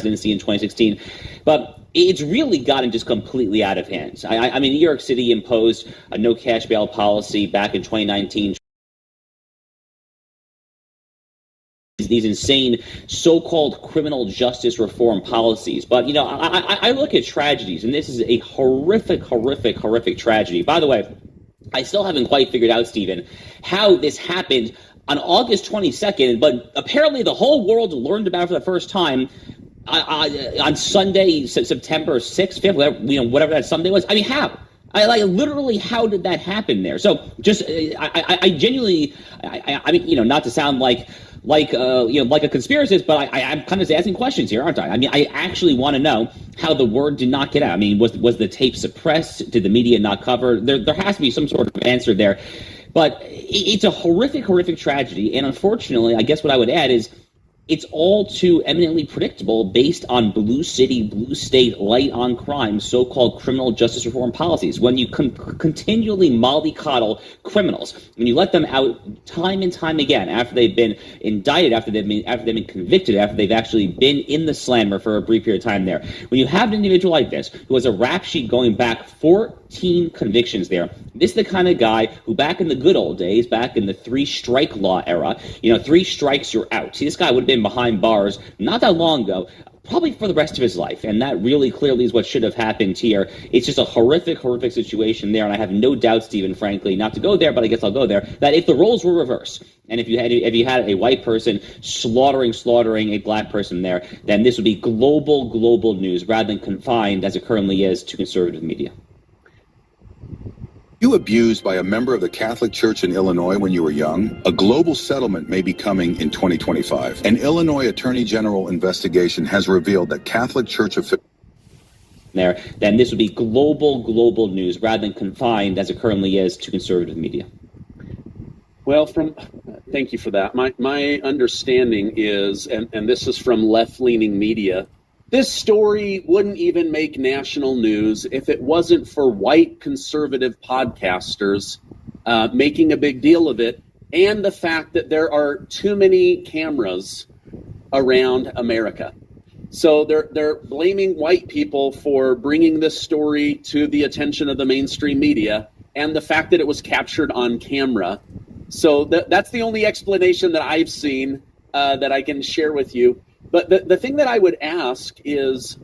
in 2016, but it's really gotten just completely out of hand. I mean, New York City imposed a no cash bail policy back in 2019. These insane so-called criminal justice reform policies. But, I look at tragedies, and this is a horrific tragedy. By the way, I still haven't quite figured out, Stephen, how this happened on August 22nd, but apparently the whole world learned about it for the first time on Sunday, September 6th, 5th, whatever that Sunday was. I mean, how? Literally, how did that happen there? So, just, I genuinely, I mean, not to sound like a conspiracist, but I'm kind of asking questions here, aren't I? I mean, I actually want to know how the word did not get out. I mean, was the tape suppressed? Did the media not cover? There has to be some sort of answer there. But it's a horrific tragedy, and unfortunately, I guess what I would add is it's all too eminently predictable based on blue city, blue state, light on crime, so-called criminal justice reform policies. When you continually mollycoddle criminals, when you let them out time and time again after they've been indicted, after they've been convicted, after they've actually been in the slammer for a brief period of time there, when you have an individual like this who has a rap sheet going back 14 convictions there, this is the kind of guy who back in the good old days, back in the 3-strike law era, 3 strikes, you're out. See, this guy would have been behind bars not that long ago, probably for the rest of his life, and that really clearly is what should have happened here. It's just a horrific situation there, and I have no doubt, Stephen, frankly, not to go there, but I guess I'll go there, that if the roles were reversed, and if you had a white person slaughtering a black person there, then this would be global news rather than confined, as it currently is, to conservative media. You abused by a member of the Catholic Church in Illinois when you were young? A global settlement may be coming in 2025. An Illinois Attorney General investigation has revealed that Catholic Church officials there, then this would be global news rather than confined, as it currently is, to conservative media. Well, thank you for that. My understanding is, and this is from left-leaning media, this story wouldn't even make national news if it wasn't for white conservative podcasters making a big deal of it, and the fact that there are too many cameras around America. So they're blaming white people for bringing this story to the attention of the mainstream media, and the fact that it was captured on camera. So that's the only explanation that I've seen that I can share with you. But the thing that I would ask is,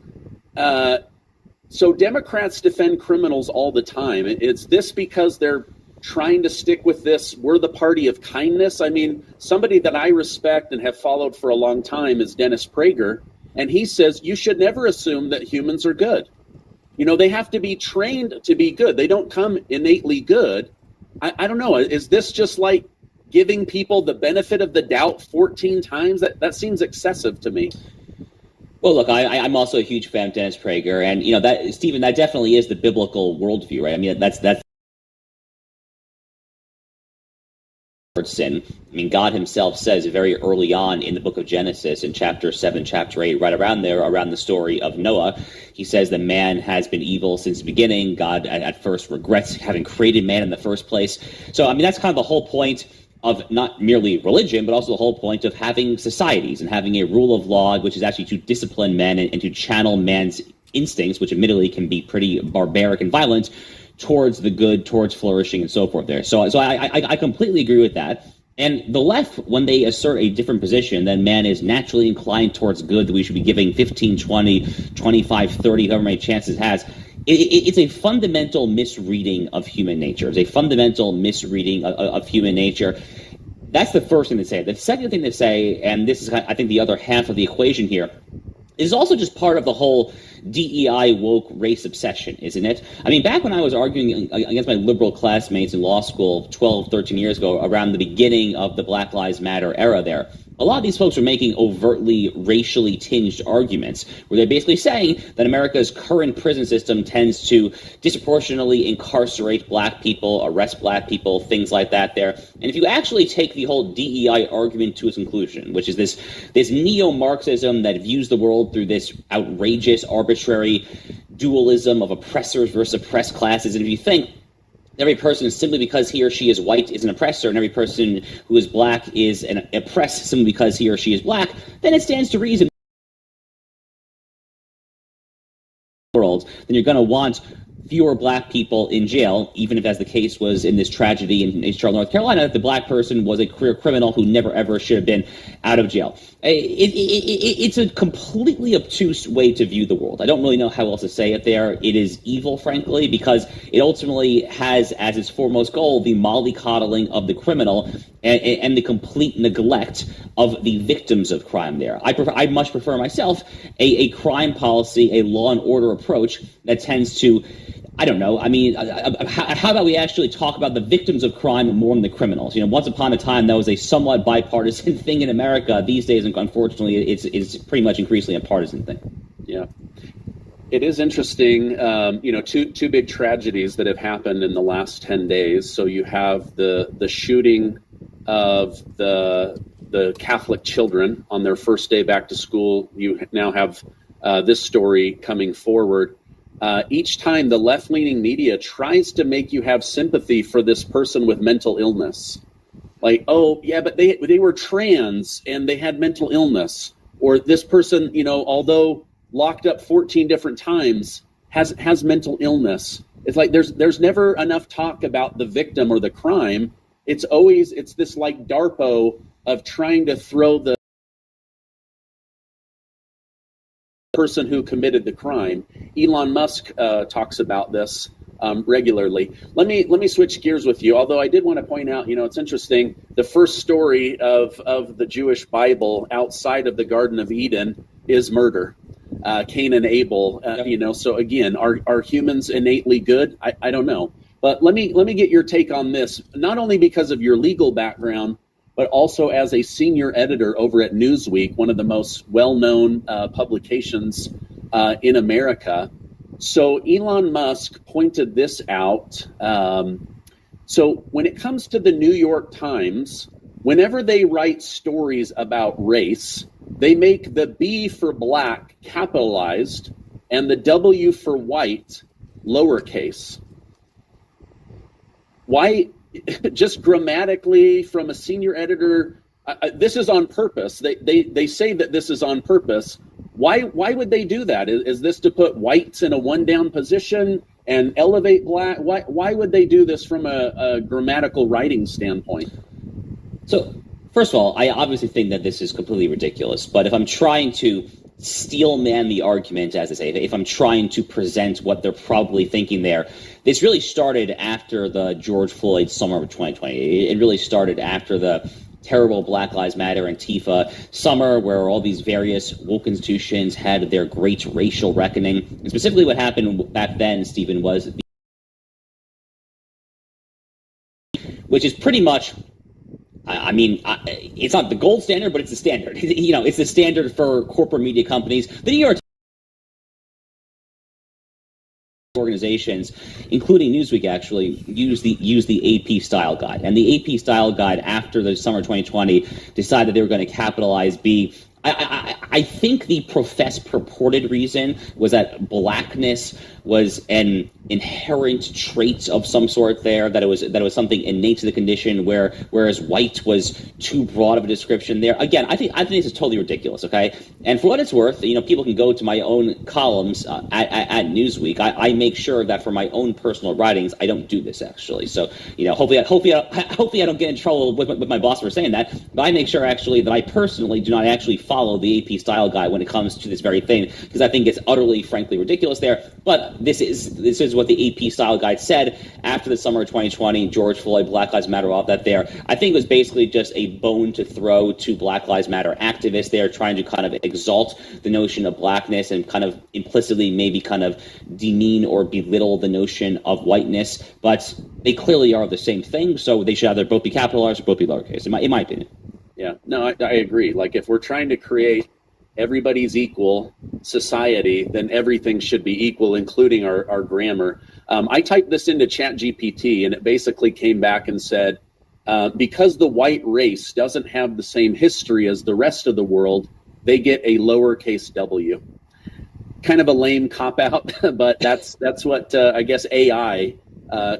so Democrats defend criminals all the time. Is this because they're trying to stick with this, we're the party of kindness? I mean, somebody that I respect and have followed for a long time is Dennis Prager, and he says you should never assume that humans are good. They have to be trained to be good. They don't come innately good. I don't know. Is this just like giving people the benefit of the doubt 14 times? That seems excessive to me. Well, look, I'm also a huge fan of Dennis Prager, and that, Stephen, that definitely is the biblical worldview, right? I mean, that's sin. I mean, God himself says very early on in the book of Genesis, in chapter 7, chapter 8, right around there, around the story of Noah, he says that man has been evil since the beginning. God at first regrets having created man in the first place. So, I mean, that's kind of the whole point of not merely religion, but also the whole point of having societies and having a rule of law, which is actually to discipline men and to channel man's instincts, which admittedly can be pretty barbaric and violent, towards the good, towards flourishing, and so forth there. So I completely agree with that. And the left, when they assert a different position, that man is naturally inclined towards good, that we should be giving 15, 20, 25, 30, however many chances it has, it's a fundamental misreading of human nature. It's a fundamental misreading of human nature. That's the first thing to say. The second thing to say, and this is, I think, the other half of the equation here, is also just part of the whole DEI woke race obsession, isn't it? I mean, back when I was arguing against my liberal classmates in law school 12, 13 years ago, around the beginning of the Black Lives Matter era there, a lot of these folks are making overtly racially tinged arguments where they're basically saying that America's current prison system tends to disproportionately incarcerate black people, arrest black people, things like that there. And if you actually take the whole DEI argument to its conclusion, which is this neo-Marxism that views the world through this outrageous, arbitrary dualism of oppressors versus oppressed classes, and if you think every person, simply because he or she is white, is an oppressor, and every person who is black is an oppressed simply because he or she is black, then it stands to reason world, then you're going to want fewer black people in jail, even if, as the case was in this tragedy in Charlotte, North Carolina, that the black person was a career criminal who never ever should have been out of jail. It's a completely obtuse way to view the world. I don't really know how else to say it there. It is evil, frankly, because it ultimately has as its foremost goal the mollycoddling of the criminal and the complete neglect of the victims of crime there. I much prefer myself a crime policy, a law and order approach that tends to, I don't know. I mean, how about we actually talk about the victims of crime more than the criminals? You know, once upon a time, that was a somewhat bipartisan thing in America. These days, unfortunately, it's pretty much increasingly a partisan thing. Yeah. It is interesting, two big tragedies that have happened in the last 10 days. So you have the shooting of the Catholic children on their first day back to school. You now have this story coming forward. Each time the left-leaning media tries to make you have sympathy for this person with mental illness. Like, oh, yeah, but they were trans and they had mental illness. Or this person, although locked up 14 different times, has mental illness. It's like there's never enough talk about the victim or the crime. It's this like DARPO of trying to throw the person who committed the crime. Elon Musk talks about this regularly. Let me switch gears with you. Although I did want to point out, it's interesting. The first story of the Jewish Bible outside of the Garden of Eden is murder. Cain and Abel. So again, are humans innately good? I don't know. But let me get your take on this. Not only because of your legal background, but also as a senior editor over at Newsweek, one of the most well-known publications in America. So Elon Musk pointed this out. So when it comes to the New York Times, whenever they write stories about race, they make the B for black capitalized and the W for white lowercase. Why? Just grammatically, from a senior editor, this is on purpose. They say that this is on purpose. Why would they do that? Is this to put whites in a one-down position and elevate black? Why would they do this from a grammatical writing standpoint? So, first of all, I obviously think that this is completely ridiculous. But if I'm trying to steelman the argument, as I say, if I'm trying to present what they're probably thinking there, this really started after the George Floyd summer of 2020. It really started after the terrible Black Lives Matter Antifa summer, where all these various woke institutions had their great racial reckoning. And specifically what happened back then, Stephen, was which is pretty much, it's not the gold standard, but it's the standard. It's the standard for corporate media companies. The New York organizations, including Newsweek, actually use the AP style guide. And the AP style guide, after the summer 2020, decided they were going to capitalize B. I think the professed purported reason was that blackness was an inherent trait of some sort there, that it was something innate to the condition, whereas white was too broad of a description there. Again, I think this is totally ridiculous, okay? And for what it's worth, people can go to my own columns at Newsweek. I make sure that for my own personal writings, I don't do this, actually. So, hopefully I don't get in trouble with my boss for saying that, but I make sure actually that I personally do not actually follow the AP style guide when it comes to this very thing, because I think it's utterly, frankly, ridiculous there. But this is what the AP style guide said after the summer of 2020, George Floyd, Black Lives Matter, all that there. I think it was basically just a bone to throw to Black Lives Matter activists there, trying to kind of exalt the notion of blackness and kind of implicitly maybe kind of demean or belittle the notion of whiteness. But they clearly are the same thing, so they should either both be capitalized or both be lowercase, in my opinion. Yeah. No, I agree. Like, if we're trying to create everybody's equal society, then everything should be equal, including our grammar. I typed this into ChatGPT, and it basically came back and said, because the white race doesn't have the same history as the rest of the world, they get a lowercase w. Kind of a lame cop-out, but that's what I guess AI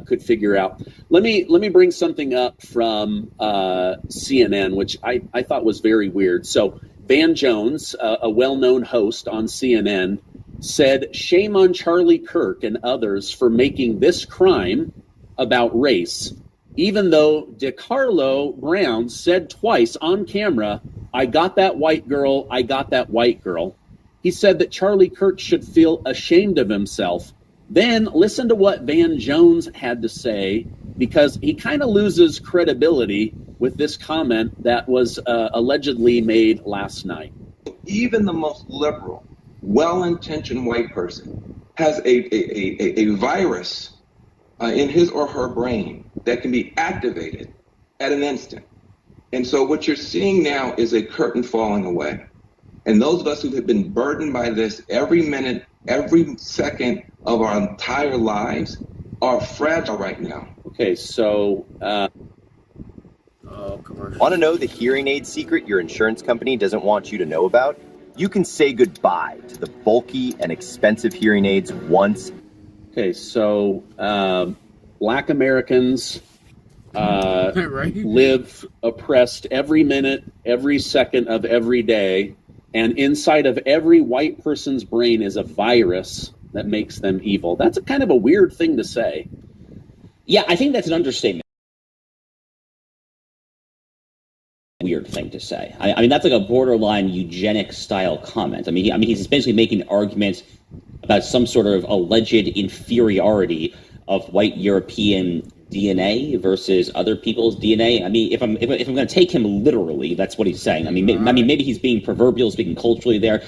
could figure out. Let me bring something up from CNN, which I thought was very weird. So Van Jones, a well-known host on CNN, said, "Shame on Charlie Kirk and others for making this crime about race, even though DeCarlo Brown said twice on camera, 'I got that white girl, I got that white girl.' He said that Charlie Kirk should feel ashamed of himself." Then listen to what Van Jones had to say, because he kind of loses credibility with this comment that was allegedly made last night. Even the most liberal, well-intentioned white person has a virus in his or her brain that can be activated at an instant. And so what you're seeing now is a curtain falling away. And those of us who have been burdened by this every minute, every second of our entire lives are fragile right now. Okay, so... Want to know the hearing aid secret your insurance company doesn't want you to know about? You can say goodbye to the bulky and expensive hearing aids once. Okay, so Black Americans live oppressed every minute, every second of every day, and inside of every white person's brain is a virus that makes them evil. That's a kind of a weird thing to say. Yeah, I think that's an understatement. Weird thing to say. I mean, that's like a borderline eugenic style comment. I mean, he's basically making an argument about some sort of alleged inferiority of white European DNA versus other people's DNA. I mean, if I'm going to take him literally, that's what he's saying. I mean, maybe he's being proverbial, speaking culturally there.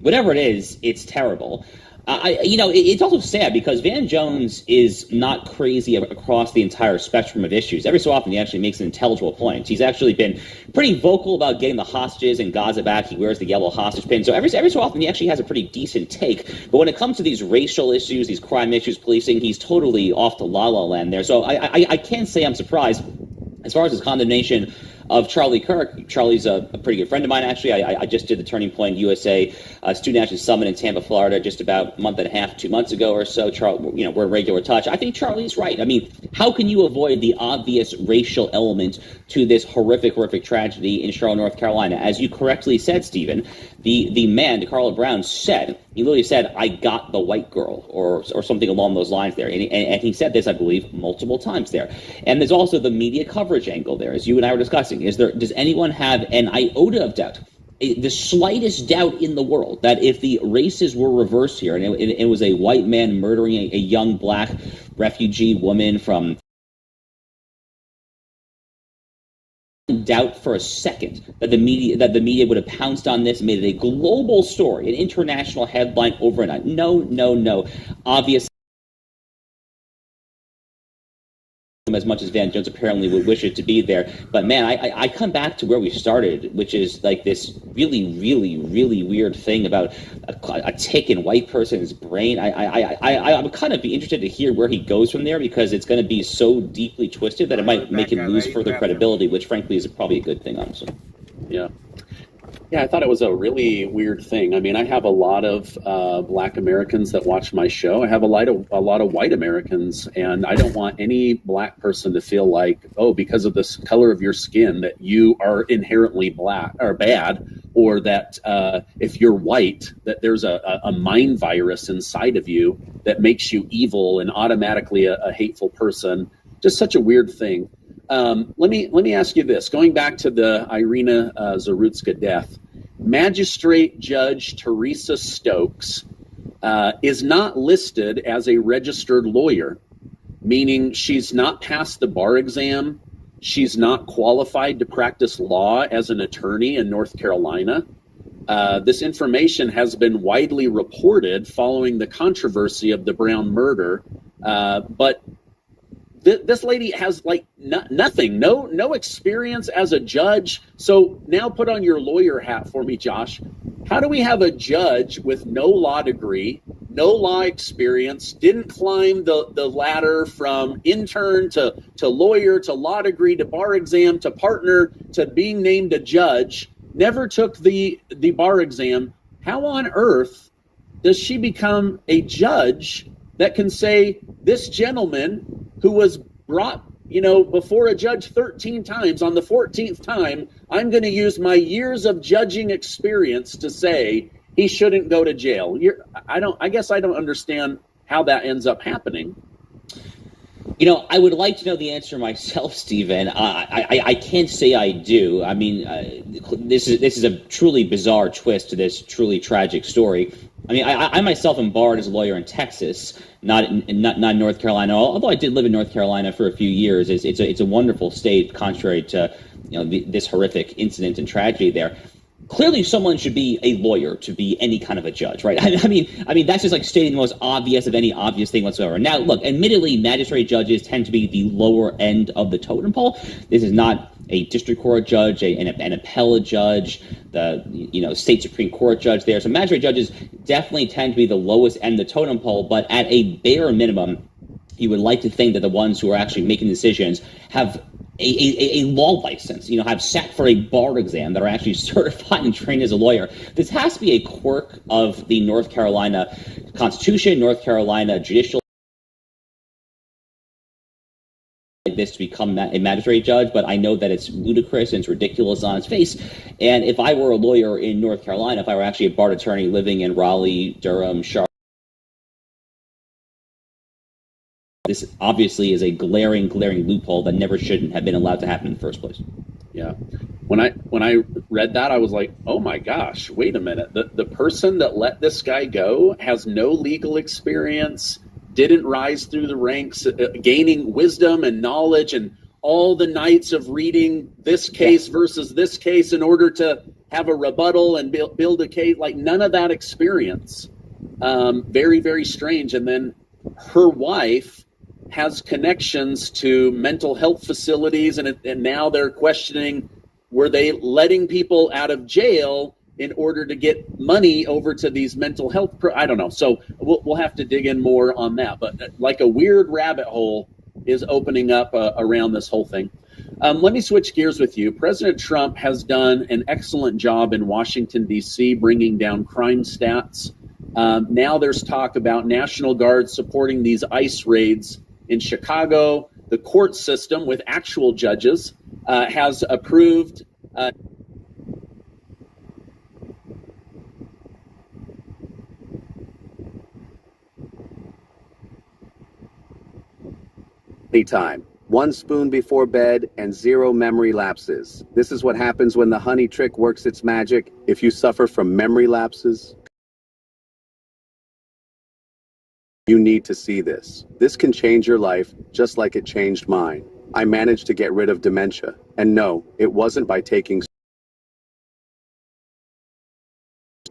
Whatever it is, it's terrible. It's also sad because Van Jones is not crazy across the entire spectrum of issues. Every so often, he actually makes an intelligible point. He's actually been pretty vocal about getting the hostages in Gaza back. He wears the yellow hostage pin. So every so often, he actually has a pretty decent take. But when it comes to these racial issues, these crime issues, policing, he's totally off the la-la land there. So I can't say I'm surprised. As far as his condemnation of Charlie Kirk, Charlie's a pretty good friend of mine, actually. I just did the Turning Point U.S.A. Student Action Summit in Tampa, Florida, just about a month and a half, 2 months ago or so. We're in regular touch. I think Charlie's right. I mean, how can you avoid the obvious racial element to this horrific tragedy in Charlotte, North Carolina? As you correctly said, Stephen, the man, DeCarlo Brown, he literally said, "I got the white girl," or something along those lines there. And he said this, I believe, multiple times there. And there's also the media coverage angle there, as you and I were discussing. Does anyone have an iota of doubt, the slightest doubt in the world, that if the races were reversed here and it was a white man murdering a young black refugee woman from... doubt for a second that the media would have pounced on this and made it a global story, an international headline overnight? No. Obviously, as much as Van Jones apparently would wish it to be there. But man, I come back to where we started, which is like this really weird thing about a tick in white person's brain. I would kind of be interested to hear where he goes from there, because it's going to be so deeply twisted that it might make him lose further credibility, which frankly is probably a good thing, honestly. Yeah, I thought it was a really weird thing. I mean, I have a lot of Black Americans that watch my show. I have a lot of white Americans, and I don't want any Black person to feel like, oh, because of this color of your skin, that you are inherently black or bad, or that if you're white, that there's a mind virus inside of you that makes you evil and automatically a hateful person. Just such a weird thing. Let me ask you this. Going back to the Irina Zarutska death, Magistrate Judge Teresa Stokes is not listed as a registered lawyer, meaning she's not passed the bar exam. She's not qualified to practice law as an attorney in North Carolina. This information has been widely reported following the controversy of the Brown murder, but this lady has like nothing, no experience as a judge. So now put on your lawyer hat for me, Josh. How do we have a judge with no law degree, no law experience, didn't climb the ladder from intern to lawyer to law degree to bar exam to partner to being named a judge, never took the bar exam? How on earth does she become a judge that can say, this gentleman who was brought, before a judge 13 times, on the 14th time, I'm going to use my years of judging experience to say he shouldn't go to jail? I guess I don't understand how that ends up happening. I would like to know the answer myself, Stephen. I can't say I do. I mean, this is a truly bizarre twist to this truly tragic story. I mean, I myself am barred as a lawyer in Texas, not in North Carolina. Although I did live in North Carolina for a few years, it's a wonderful state, contrary to this horrific incident and tragedy there. Clearly, someone should be a lawyer to be any kind of a judge, right? I mean, that's just like stating the most obvious of any obvious thing whatsoever. Now, look, admittedly, magistrate judges tend to be the lower end of the totem pole. This is not a district court judge, an appellate judge, the state Supreme Court judge there. So magistrate judges definitely tend to be the lowest end of the totem pole, but at a bare minimum, you would like to think that the ones who are actually making decisions have a law license, have sat for a bar exam, that are actually certified and trained as a lawyer. This has to be a quirk of the North Carolina Constitution, North Carolina judicial, like this to become a magistrate judge, but I know that it's ludicrous and it's ridiculous on its face. And if I were a lawyer in North Carolina, if I were actually a barred attorney living in Raleigh, Durham, Charlotte, this obviously is a glaring loophole that never shouldn't have been allowed to happen in the first place. Yeah. When I read that, I was like, oh my gosh, wait a minute. The person that let this guy go has no legal experience, didn't rise through the ranks, gaining wisdom and knowledge and all the nights of reading this case versus this case in order to have a rebuttal and build a case. Like, none of that experience. Very, very strange. And then her wife has connections to mental health facilities, and now they're questioning, were they letting people out of jail in order to get money over to these mental health I don't know. So we'll have to dig in more on that. But like a weird rabbit hole is opening up around this whole thing. Let me switch gears with you. President Trump has done an excellent job in Washington, D.C., bringing down crime stats. Now there's talk about National Guard supporting these ICE raids in Chicago. The court system, with actual judges, has approved time. 1 spoon before bed and 0 memory lapses. This is what happens when the honey trick works its magic. If you suffer from memory lapses, you need to see this. This can change your life just like it changed mine. I managed to get rid of dementia. And no, it wasn't by taking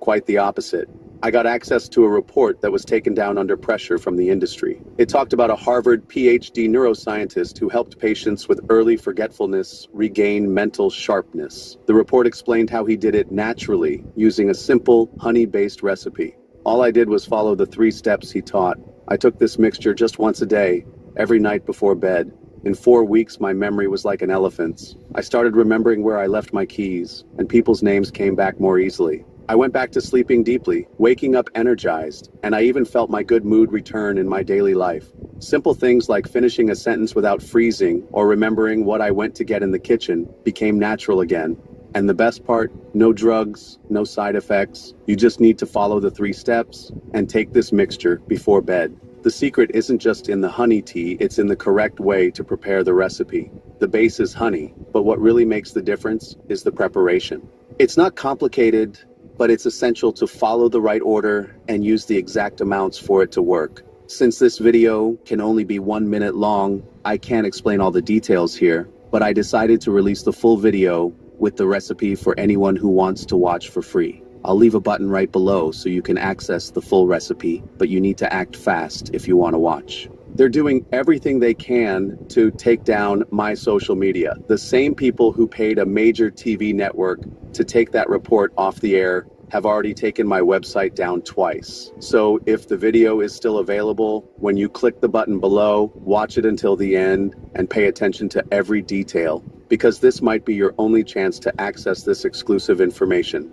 quite the opposite. I got access to a report that was taken down under pressure from the industry. It talked about a Harvard PhD neuroscientist who helped patients with early forgetfulness regain mental sharpness. The report explained how he did it naturally using a simple honey-based recipe. All I did was follow the 3 steps he taught. I took this mixture just once a day, every night before bed. In 4 weeks, my memory was like an elephant's. I started remembering where I left my keys, and people's names came back more easily. I went back to sleeping deeply, waking up energized, and I even felt my good mood return in my daily life. Simple things like finishing a sentence without freezing or remembering what I went to get in the kitchen became natural again. And the best part, no drugs, no side effects. You just need to follow the 3 steps and take this mixture before bed. The secret isn't just in the honey tea, it's in the correct way to prepare the recipe. The base is honey, but what really makes the difference is the preparation. It's not complicated, but it's essential to follow the right order and use the exact amounts for it to work. Since this video can only be 1 minute long, I can't explain all the details here, but I decided to release the full video with the recipe for anyone who wants to watch for free. I'll leave a button right below so you can access the full recipe, but you need to act fast if you want to watch. They're doing everything they can to take down my social media. The same people who paid a major TV network to take that report off the air have already taken my website down twice. So if the video is still available, when you click the button below, watch it until the end and pay attention to every detail, because this might be your only chance to access this exclusive information.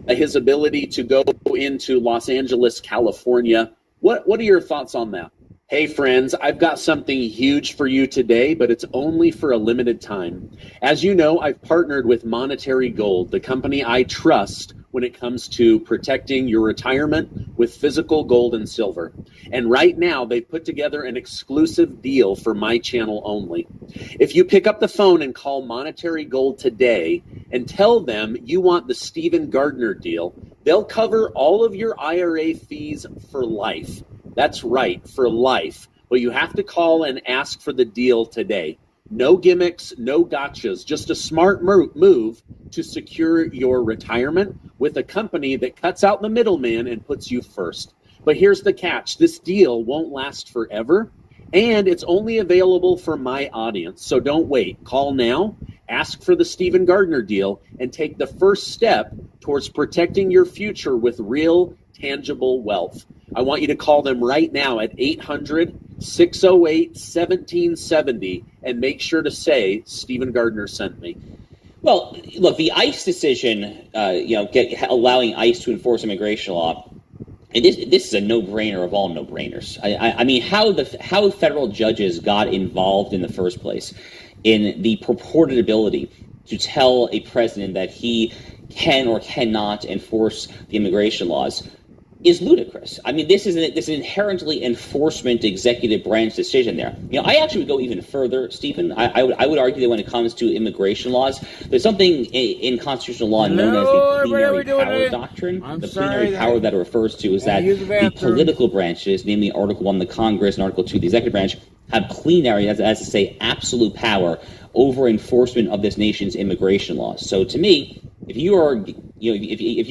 His ability to go into Los Angeles, California. What are your thoughts on that? Hey friends, I've got something huge for you today, but it's only for a limited time. As you know, I've partnered with Monetary Gold, the company I trust when it comes to protecting your retirement with physical gold and silver. And right now, they've put together an exclusive deal for my channel only. If you pick up the phone and call Monetary Gold today and tell them you want the Stephen Gardner deal, they'll cover all of your IRA fees for life. That's right, for life. But you have to call and ask for the deal today. No gimmicks, no gotchas, just a smart move to secure your retirement with a company that cuts out the middleman and puts you first. But here's the catch. This deal won't last forever, and it's only available for my audience. So don't wait. Call now, ask for the Stephen Gardner deal, and take the first step towards protecting your future with real, tangible wealth. I want you to call them right now at 800-608-1770 and make sure to say Stephen Gardner sent me. Well, look, the ICE decision, allowing ICE to enforce immigration law, and this is a no-brainer of all no-brainers. I mean, how federal judges got involved in the first place in the purported ability to tell a president that he can or cannot enforce the immigration laws is ludicrous. I mean, this is an inherently enforcement executive branch decision there. I actually would go even further, Stephen. I would argue that when it comes to immigration laws, there's something in constitutional law known as the plenary power doctrine. The plenary power that it refers to is that the political branches, namely Article 1, the Congress, and Article 2, the executive branch, have plenary, as to say, absolute power over enforcement of this nation's immigration laws. So to me, if you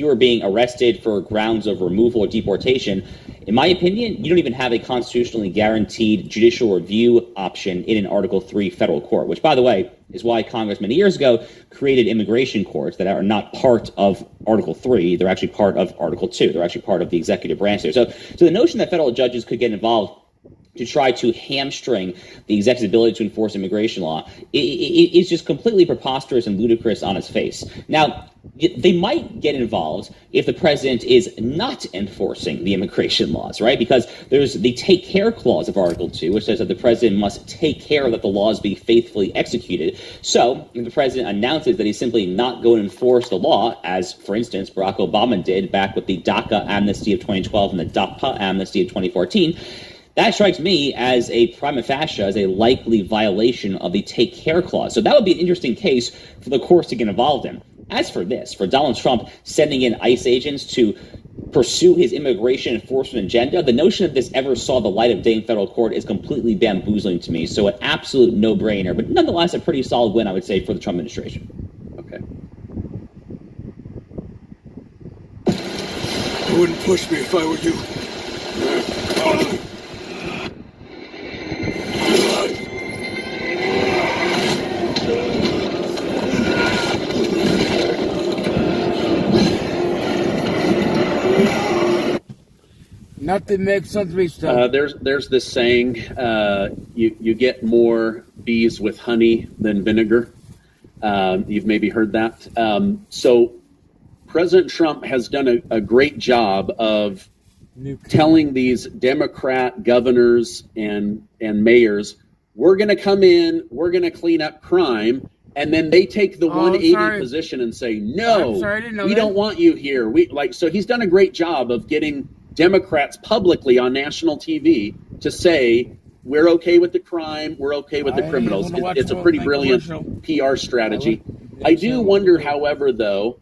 are being arrested for grounds of removal or deportation, in my opinion, you don't even have a constitutionally guaranteed judicial review option in an Article 3 federal court, which, by the way, is why Congress many years ago created immigration courts that are not part of Article 3. They're actually part of Article 2. They're actually part of the executive branch there. So the notion that federal judges could get involved to try to hamstring the executive's ability to enforce immigration law is just completely preposterous and ludicrous on its face. Now, they might get involved if the president is not enforcing the immigration laws, right? Because there's the take care clause of Article 2, which says that the president must take care that the laws be faithfully executed. So if the president announces that he's simply not going to enforce the law, as, for instance, Barack Obama did back with the DACA amnesty of 2012 and the DAPA amnesty of 2014, that strikes me as a prima facie, as a likely violation of the take care clause. So that would be an interesting case for the courts to get involved in. As for this, for Donald Trump sending in ICE agents to pursue his immigration enforcement agenda, the notion that this ever saw the light of day in federal court is completely bamboozling to me. So an absolute no-brainer, but nonetheless a pretty solid win, I would say, for the Trump administration. Okay. You wouldn't push me if I were you. Nothing makes sense to me still. There's this saying, you get more bees with honey than vinegar. You've maybe heard that. So President Trump has done a great job of telling these Democrat governors and mayors, we're going to come in, we're going to clean up crime, and then they take the 180 position and say, no, we don't want you here. So he's done a great job of getting Democrats publicly on national TV to say, we're okay with the crime, we're okay with the criminals. It's a pretty brilliant PR strategy. I do wonder, however, though,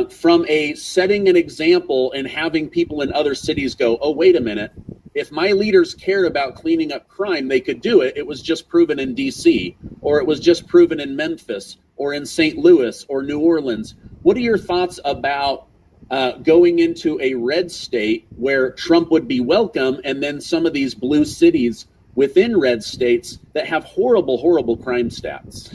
from setting an example and having people in other cities go, oh, wait a minute, if my leaders cared about cleaning up crime, they could do it. It was just proven in D.C., or it was just proven in Memphis, or in St. Louis, or New Orleans. What are your thoughts about going into a red state where Trump would be welcome, and then some of these blue cities within red states that have horrible, horrible crime stats.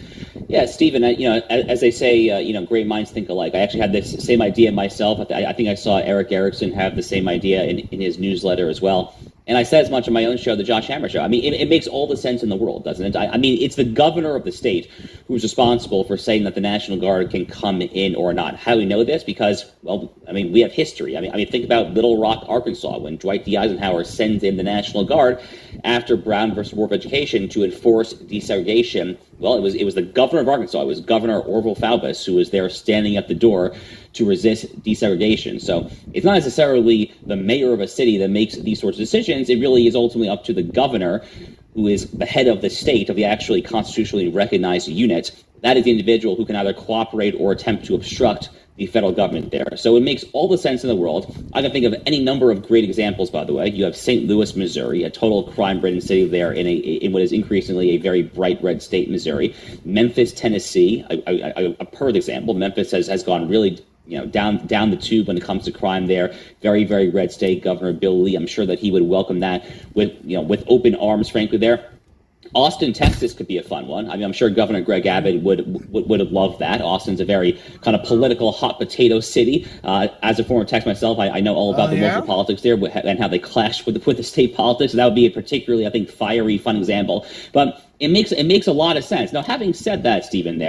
Yeah, Stephen, as they say, great minds think alike. I actually had this same idea myself. I think I saw Eric Erickson have the same idea in his newsletter as well. And I said as much on my own show, the Josh Hammer Show. I mean, it makes all the sense in the world, doesn't it? I mean, it's the governor of the state who's responsible for saying that the National Guard can come in or not. How do we know this? Because, well, I mean, we have history. I mean, think about Little Rock, Arkansas, when Dwight D. Eisenhower sends in the National Guard after Brown versus Board of Education to enforce desegregation. Well, it was the governor of Arkansas. It was Governor Orville Faubus who was there standing at the door to resist desegregation. So it's not necessarily the mayor of a city that makes these sorts of decisions. It really is ultimately up to the governor, who is the head of the state, of the actually constitutionally recognized unit. That is the individual who can either cooperate or attempt to obstruct the federal government there. So it makes all the sense in the world. I can think of any number of great examples, by the way. You have St. Louis, Missouri, a total crime-ridden city there in what is increasingly a very bright red state, Missouri. Memphis, Tennessee, a perfect example. Memphis has gone really down the tube when it comes to crime there. Very, very red state. Governor Bill Lee, I'm sure that he would welcome that with open arms, frankly, there. Austin, Texas could be a fun one. I mean, I'm sure Governor Greg Abbott would have loved that. Austin's a very kind of political hot potato city. As a former Tex myself, I know all about the local politics there and how they clash with the state politics. So that would be a particularly, I think, fiery, fun example. But it makes a lot of sense. Now, having said that, Stephen,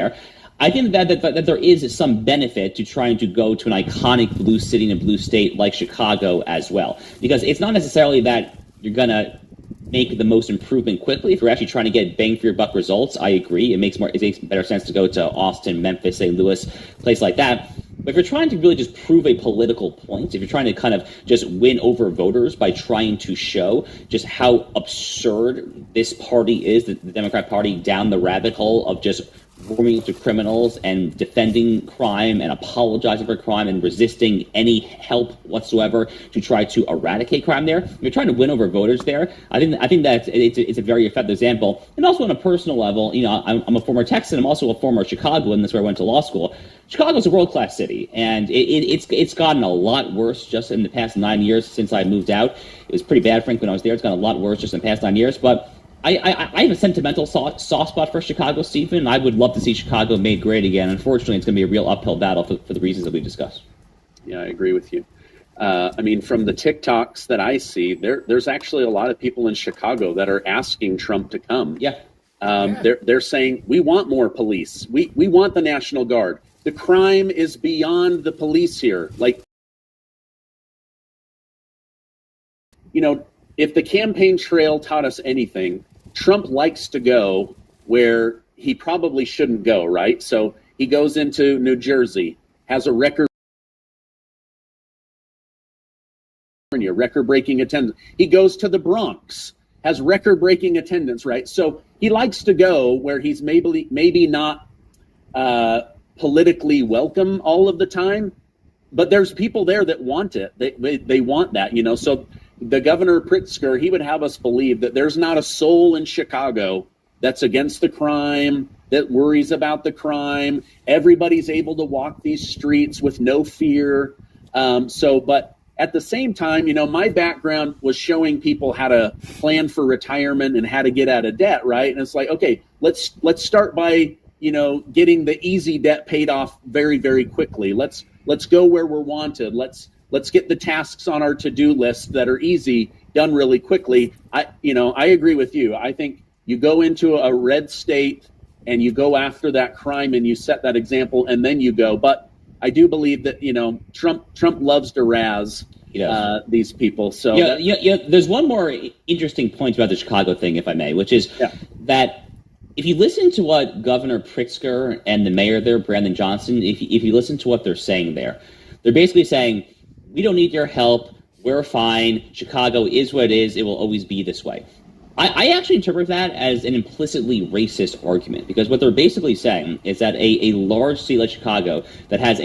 I think that there is some benefit to trying to go to an iconic blue city and a blue state like Chicago as well, because it's not necessarily that you're going to make the most improvement quickly. If you're actually trying to get bang for your buck results, I agree. It makes better sense to go to Austin, Memphis, St. Louis, place like that. But if you're trying to really just prove a political point, if you're trying to kind of just win over voters by trying to show just how absurd this party is, the Democrat Party, down the rabbit hole of just warming to criminals and defending crime and apologizing for crime and resisting any help whatsoever to try to eradicate crime there. If you're trying to win over voters there, I think that it's a very effective example. And also on a personal level, I'm a former Texan. I'm also a former Chicagoan. That's where I went to law school. Chicago's a world-class city, and it's gotten a lot worse just in the past 9 years since I moved out. It was pretty bad, frankly, when I was there. It's gotten a lot worse just in the past 9 years, but I have a sentimental soft spot for Chicago, Stephen. I would love to see Chicago made great again. Unfortunately, it's going to be a real uphill battle for the reasons that we discussed. Yeah, I agree with you. I mean, from the TikToks that I see, there's actually a lot of people in Chicago that are asking Trump to come. Yeah. They're saying, we want more police. We want the National Guard. The crime is beyond the police here. Like, if the campaign trail taught us anything, Trump likes to go where he probably shouldn't go, right? So he goes into New Jersey, has a record-breaking attendance. He goes to the Bronx, has record-breaking attendance, right? So he likes to go where he's maybe not politically welcome all of the time, but there's people there that want it. They want that, So the Governor Pritzker, he would have us believe that there's not a soul in Chicago that's against the crime, that worries about the crime. Everybody's able to walk these streets with no fear. But at the same time, my background was showing people how to plan for retirement and how to get out of debt, right? And it's like, okay, let's start by, getting the easy debt paid off very, very quickly. Let's go where we're wanted. Let's get the tasks on our to-do list that are easy done really quickly. I agree with you. I think you go into a red state and you go after that crime and you set that example and then you go. But I do believe that, Trump loves to razz these people. So there's one more interesting point about the Chicago thing, if I may, which is that if you listen to what Governor Pritzker and the mayor there, Brandon Johnson, if you listen to what they're saying there, they're basically saying, we don't need your help. We're fine. Chicago is what it is. It will always be this way. I actually interpret that as an implicitly racist argument, because what they're basically saying is that a large city like Chicago that has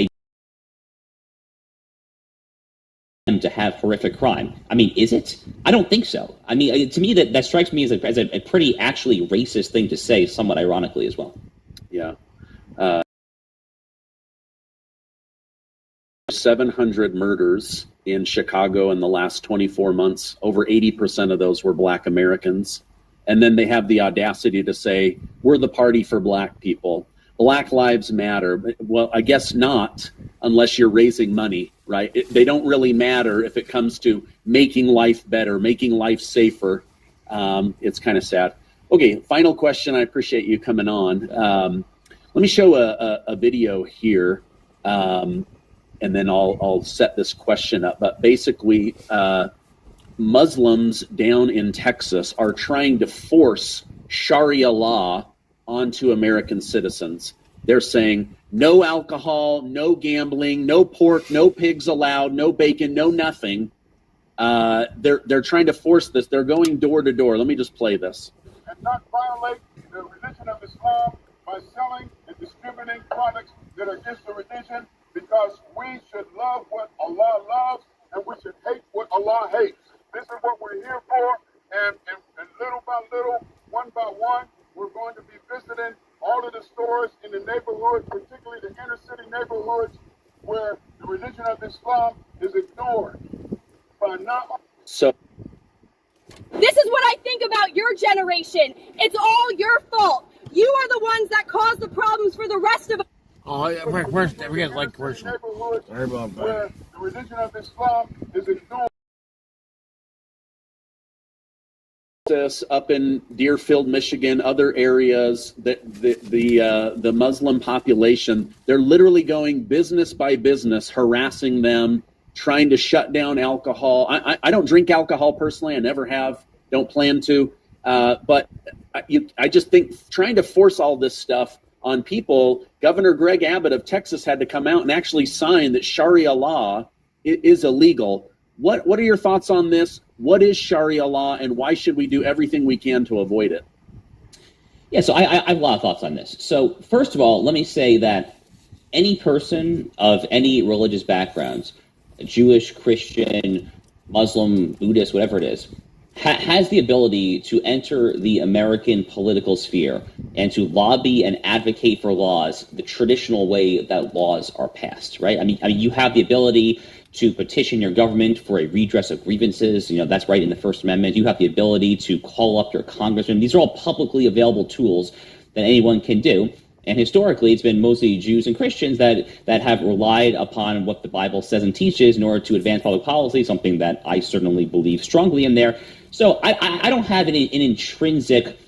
to have horrific crime. I mean, is it? I don't think so. I mean, to me, that strikes me as a pretty actually racist thing to say, somewhat ironically as well. Yeah. 700 murders in Chicago in the last 24 months. Over 80% of those were Black Americans. And then they have the audacity to say, we're the party for Black people. Black lives matter. Well, I guess not, unless you're raising money, right? They don't really matter if it comes to making life better, making life safer. It's kind of sad. Okay, final question. I appreciate you coming on. Let me show a video here, and then I'll set this question up. But basically, Muslims down in Texas are trying to force Sharia law onto American citizens. They're saying no alcohol, no gambling, no pork, no pigs allowed, no bacon, no nothing. They're trying to force this. They're going door to door. Let me just play this. And not violate the religion of Islam by selling and distributing products that are against the religion, because we should love what Allah loves and we should hate what Allah hates. This is what we're here for, and little by little, one by one, we're going to be visiting all of the stores in the neighborhood, particularly the inner city neighborhoods where the religion of Islam is ignored. By not So this is what I think about your generation. It's all your fault. You are the ones that cause the problems for the rest of us. Oh, yeah, first, we get like commercial. Sorry about that. Where the religion of Islam is ignored. Up in Deerfield, Michigan, other areas, the Muslim population, they're literally going business by business, harassing them, trying to shut down alcohol. I don't drink alcohol personally. I never have, don't plan to. But I just think trying to force all this stuff on people, Governor Greg Abbott of Texas had to come out and actually sign that Sharia law is illegal. What are your thoughts on this? What is Sharia law, and why should we do everything we can to avoid it? Yeah, so I have a lot of thoughts on this. So first of all, let me say that any person of any religious backgrounds, Jewish, Christian, Muslim, Buddhist, whatever it is, has the ability to enter the American political sphere and to lobby and advocate for laws the traditional way that laws are passed, right? I mean, you have the ability to petition your government for a redress of grievances. You know, that's right in the First Amendment. You have the ability to call up your congressman. These are all publicly available tools that anyone can do. And historically, it's been mostly Jews and Christians that have relied upon what the Bible says and teaches in order to advance public policy, something that I certainly believe strongly in there. So I don't have an intrinsic,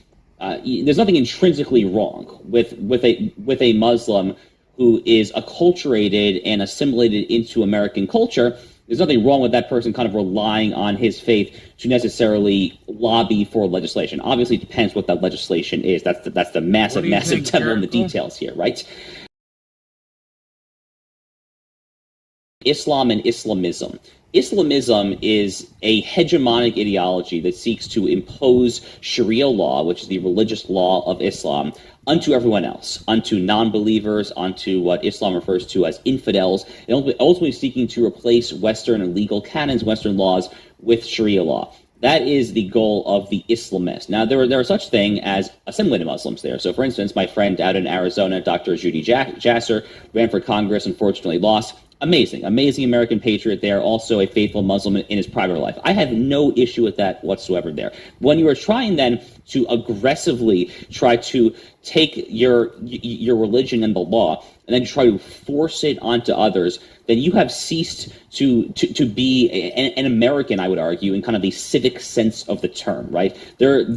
there's nothing intrinsically wrong with a Muslim who is acculturated and assimilated into American culture. There's nothing wrong with that person kind of relying on his faith to necessarily lobby for legislation. Obviously, it depends what that legislation is. That's the massive devil in the details here, right? Islam and Islamism. Islamism is a hegemonic ideology that seeks to impose Sharia law, which is the religious law of Islam, unto everyone else, unto non-believers, onto what Islam refers to as infidels, and ultimately seeking to replace Western legal canons, Western laws, with Sharia law. That is the goal of the Islamists. Now, there are such thing as assimilated Muslims there. So, for instance, my friend out in Arizona, Dr. Judy Jasser, ran for Congress, unfortunately lost. Amazing American patriot there, also a faithful Muslim in his private life. I have no issue with that whatsoever there. When you are trying then to aggressively try to take your religion and the law and then try to force it onto others, then you have ceased to be an American, I would argue, in kind of the civic sense of the term, right? There's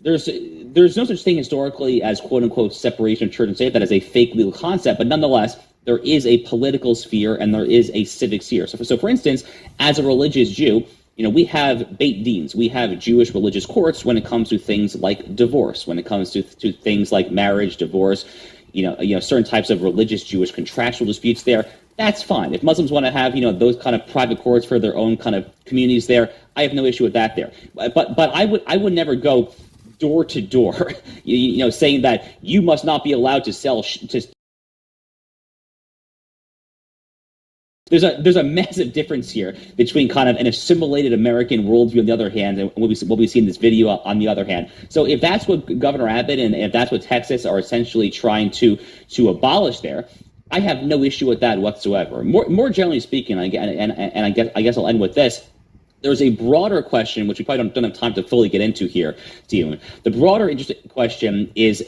no such thing historically as quote-unquote separation of church and state. That is a fake legal concept, but nonetheless, there is a political sphere and there is a civic sphere. So for instance, as a religious Jew, we have Beit Dins. We have Jewish religious courts when it comes to things like divorce, when it comes to things like marriage, divorce, certain types of religious Jewish contractual disputes there. That's fine. If Muslims want to have, those kind of private courts for their own kind of communities there, I have no issue with that there. But I would never go door to door, saying that you must not be allowed to sell There's a massive difference here between kind of an assimilated American worldview on the other hand and what we see in this video on the other hand. So if that's what Governor Abbott and if that's what Texas are essentially trying to abolish there, I have no issue with that whatsoever. More generally speaking, I guess I'll end with this. There's a broader question, which we probably don't have time to fully get into here, Stephen. The broader interesting question is,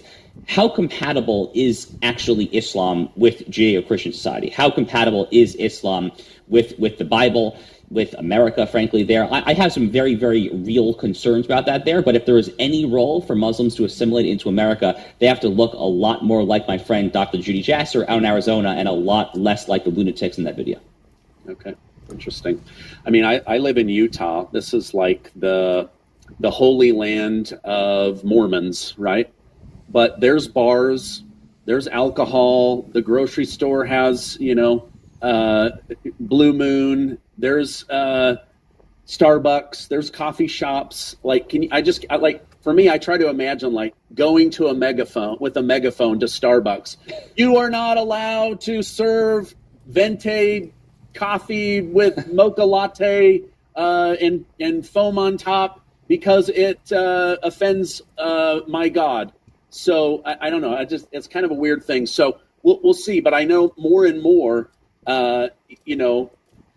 how compatible is actually Islam with Judeo-Christian society? How compatible is Islam with the Bible, with America, frankly, there? I have some very, very real concerns about that there, but if there is any role for Muslims to assimilate into America, they have to look a lot more like my friend Dr. Judy Jasser out in Arizona and a lot less like the lunatics in that video. Okay, interesting. I mean, I live in Utah. This is like the holy land of Mormons, right? But there's bars, there's alcohol, the grocery store has, Blue Moon, there's Starbucks, there's coffee shops. Like, for me, I try to imagine like going to a megaphone to Starbucks. You are not allowed to serve venti coffee with mocha latte and foam on top because it offends my God. So I don't know. It's kind of a weird thing. So we'll see. But I know more and more,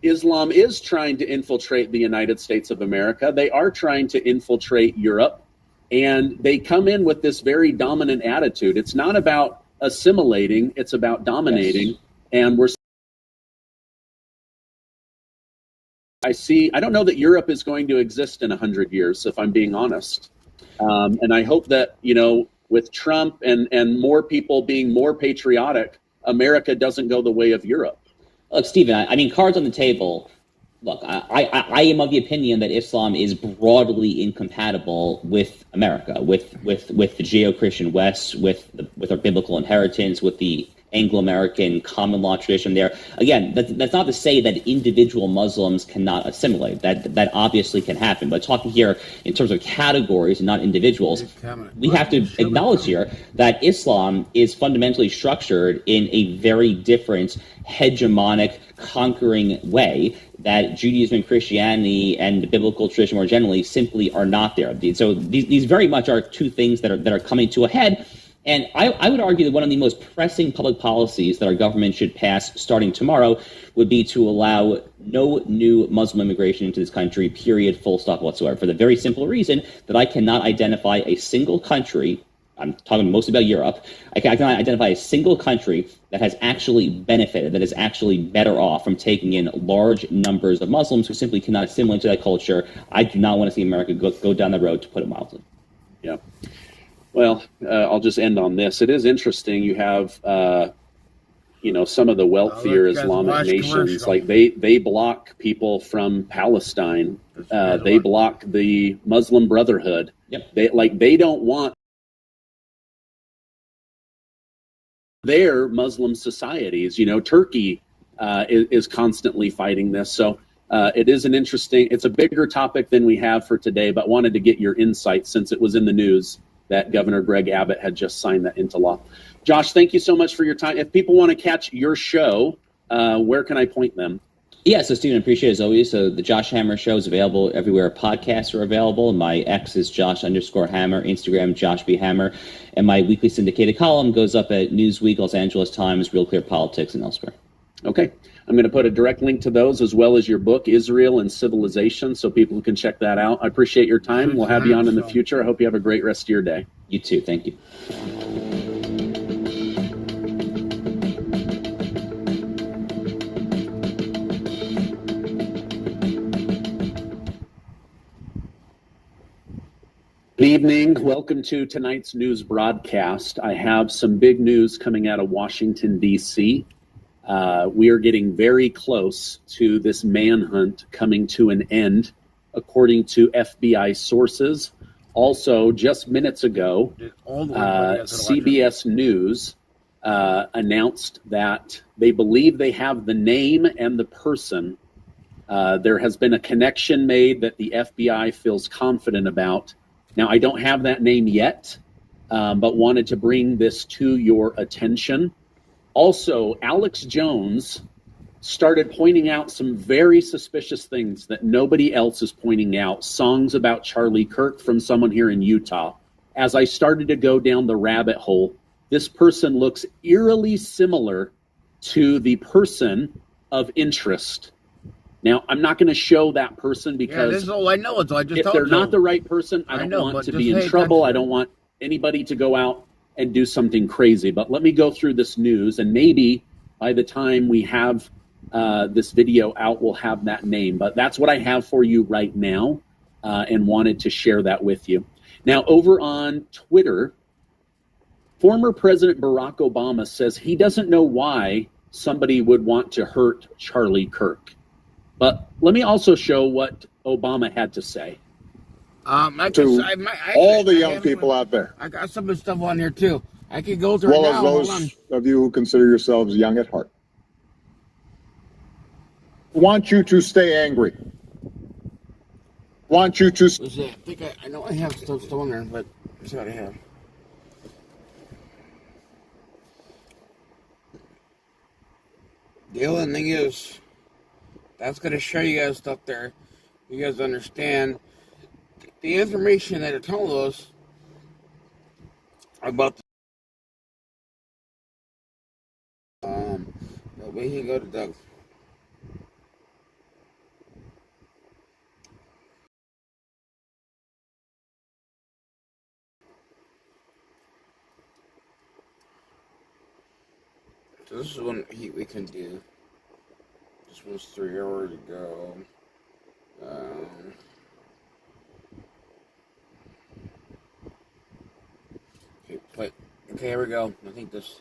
Islam is trying to infiltrate the United States of America. They are trying to infiltrate Europe, and they come in with this very dominant attitude. It's not about assimilating; it's about dominating. Yes. And I don't know that Europe is going to exist in 100 years, if I'm being honest. And I hope that, with Trump and more people being more patriotic, America doesn't go the way of Europe. Look, Stephen, I mean, cards on the table. Look, I am of the opinion that Islam is broadly incompatible with America, with the Judeo-Christian West, with our biblical inheritance, with the Anglo-American common law tradition there. Again, that's not to say that individual Muslims cannot assimilate. That obviously can happen. But talking here in terms of categories and not individuals, we have to acknowledge here that Islam is fundamentally structured in a very different hegemonic, conquering way that Judaism and Christianity and the biblical tradition more generally simply are not there. So these very much are two things that are coming to a head. And I would argue that one of the most pressing public policies that our government should pass starting tomorrow would be to allow no new Muslim immigration into this country, period, full stop whatsoever, for the very simple reason that I cannot identify a single country, I'm talking mostly about Europe, I cannot identify a single country that has actually benefited, that is actually better off from taking in large numbers of Muslims who simply cannot assimilate to that culture. I do not want to see America go down the road, to put it mildly. Yeah. Well, I'll just end on this. It is interesting. You have, some of the wealthier Islamic nations, like they block people from Palestine. They block the Muslim Brotherhood. Yep. They don't want their Muslim societies. Turkey is constantly fighting this. So it is it's a bigger topic than we have for today, but wanted to get your insight since it was in the news that Governor Greg Abbott had just signed that into law. Josh, thank you so much for your time. If people want to catch your show, where can I point them? Yeah, so Stephen, appreciate it as always. So the Josh Hammer Show is available everywhere podcasts are available. My X is Josh_Hammer, Instagram, Josh B. Hammer. And my weekly syndicated column goes up at Newsweek, Los Angeles Times, Real Clear Politics, and elsewhere. Okay. I'm going to put a direct link to those as well as your book, Israel and Civilization, so people can check that out. I appreciate your time. We'll have you on in the future. I hope you have a great rest of your day. You too. Thank you. Good evening. Welcome to tonight's news broadcast. I have some big news coming out of Washington, D.C. We are getting very close to this manhunt coming to an end, according to FBI sources. Also, just minutes ago, CBS News announced that they believe they have the name and the person. There has been a connection made that the FBI feels confident about. Now, I don't have that name yet, but wanted to bring this to your attention. Also, Alex Jones started pointing out some very suspicious things that nobody else is pointing out. Songs about Charlie Kirk from someone here in Utah. As I started to go down the rabbit hole, this person looks eerily similar to the person of interest. Now, I'm not going to show that person because this is all I know. It's all I just if told they're you. not the right person, I don't want to be in trouble. I don't want anybody to go out and do something crazy. But let me go through this news, and maybe by the time we have this video out, we'll have that name. But that's what I have for you right now, and wanted to share that with you. Now, over on Twitter, former President Barack Obama says he doesn't know why somebody would want to hurt Charlie Kirk. But let me also show what Obama had to say. All the young people out there. I got some of the stuff on here too. I could go through As it now. well as those of you who consider yourselves young at heart. Want you to stay angry. Want you to... I think I know I have stuff still on there, but that's what I have. The only thing is, that's going to show you guys stuff there. You guys understand the information that it told us about the way he go to Doug. So this is one we can do. This was 3 hours ago. Okay, here we go. I think this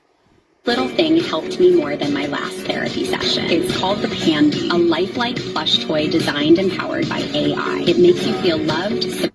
little thing helped me more than my last therapy session. It's called the Pandy, a lifelike plush toy designed and powered by AI. It makes you feel loved.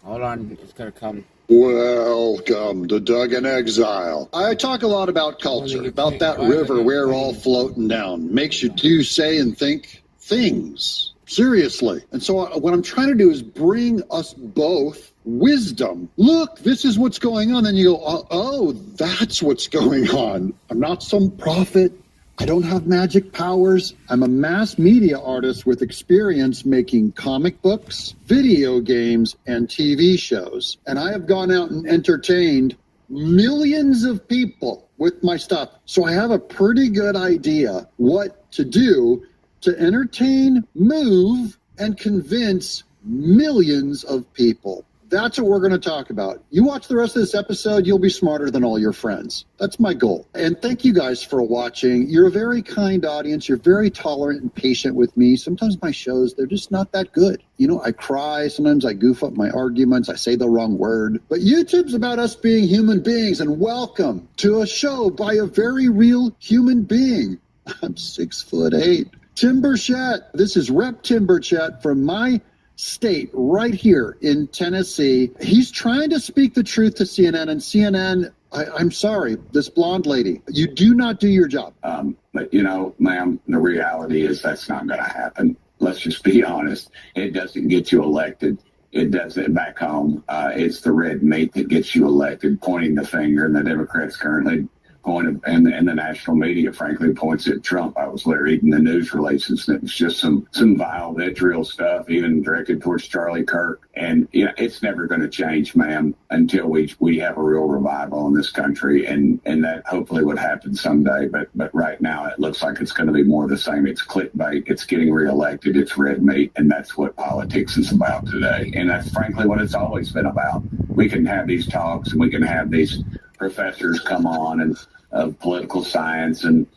Hold on, it's gonna come. Welcome to Doug in Exile. I talk a lot about culture, about that river we're all floating down. Makes you do, say, and think things. Seriously. And so what I'm trying to do is bring us both wisdom. Look, this is what's going on. Then you go, oh, that's what's going on. I'm not some prophet. I don't have magic powers. I'm a mass media artist with experience making comic books, video games, and TV shows. And I have gone out and entertained millions of people with my stuff. So I have a pretty good idea what to do to entertain, move, and convince millions of people. That's what we're going to talk about. You watch the rest of this episode, you'll be smarter than all your friends. That's my goal. And thank you guys for watching. You're a very kind audience. You're very tolerant and patient with me. Sometimes my shows, they're just not that good. You know, I cry. Sometimes I goof up my arguments. I say the wrong word. But YouTube's about us being human beings. And welcome to a show by a very real human being. I'm 6'8". Tim Burchett. This is Rep. Tim Burchett from my state right here in Tennessee. He's trying to speak the truth to CNN, and CNN, I'm sorry, this blonde lady, you do not do your job. But you know, ma'am, the reality is that's not going to happen. Let's just be honest. It doesn't get you elected. It does it back home. It's the red meat that gets you elected, pointing the finger, and the Democrats currently point, and the national media, frankly, points at Trump. I was there reading the news releases, and it was just some vile vitriol stuff, even directed towards Charlie Kirk. And you know, it's never going to change, ma'am, until we have a real revival in this country, and that hopefully would happen someday. But right now, it looks like it's going to be more of the same. It's clickbait. It's getting reelected. It's red meat, and that's what politics is about today. And that's frankly what it's always been about. We can have these talks, and we can have these professors come on and of political science and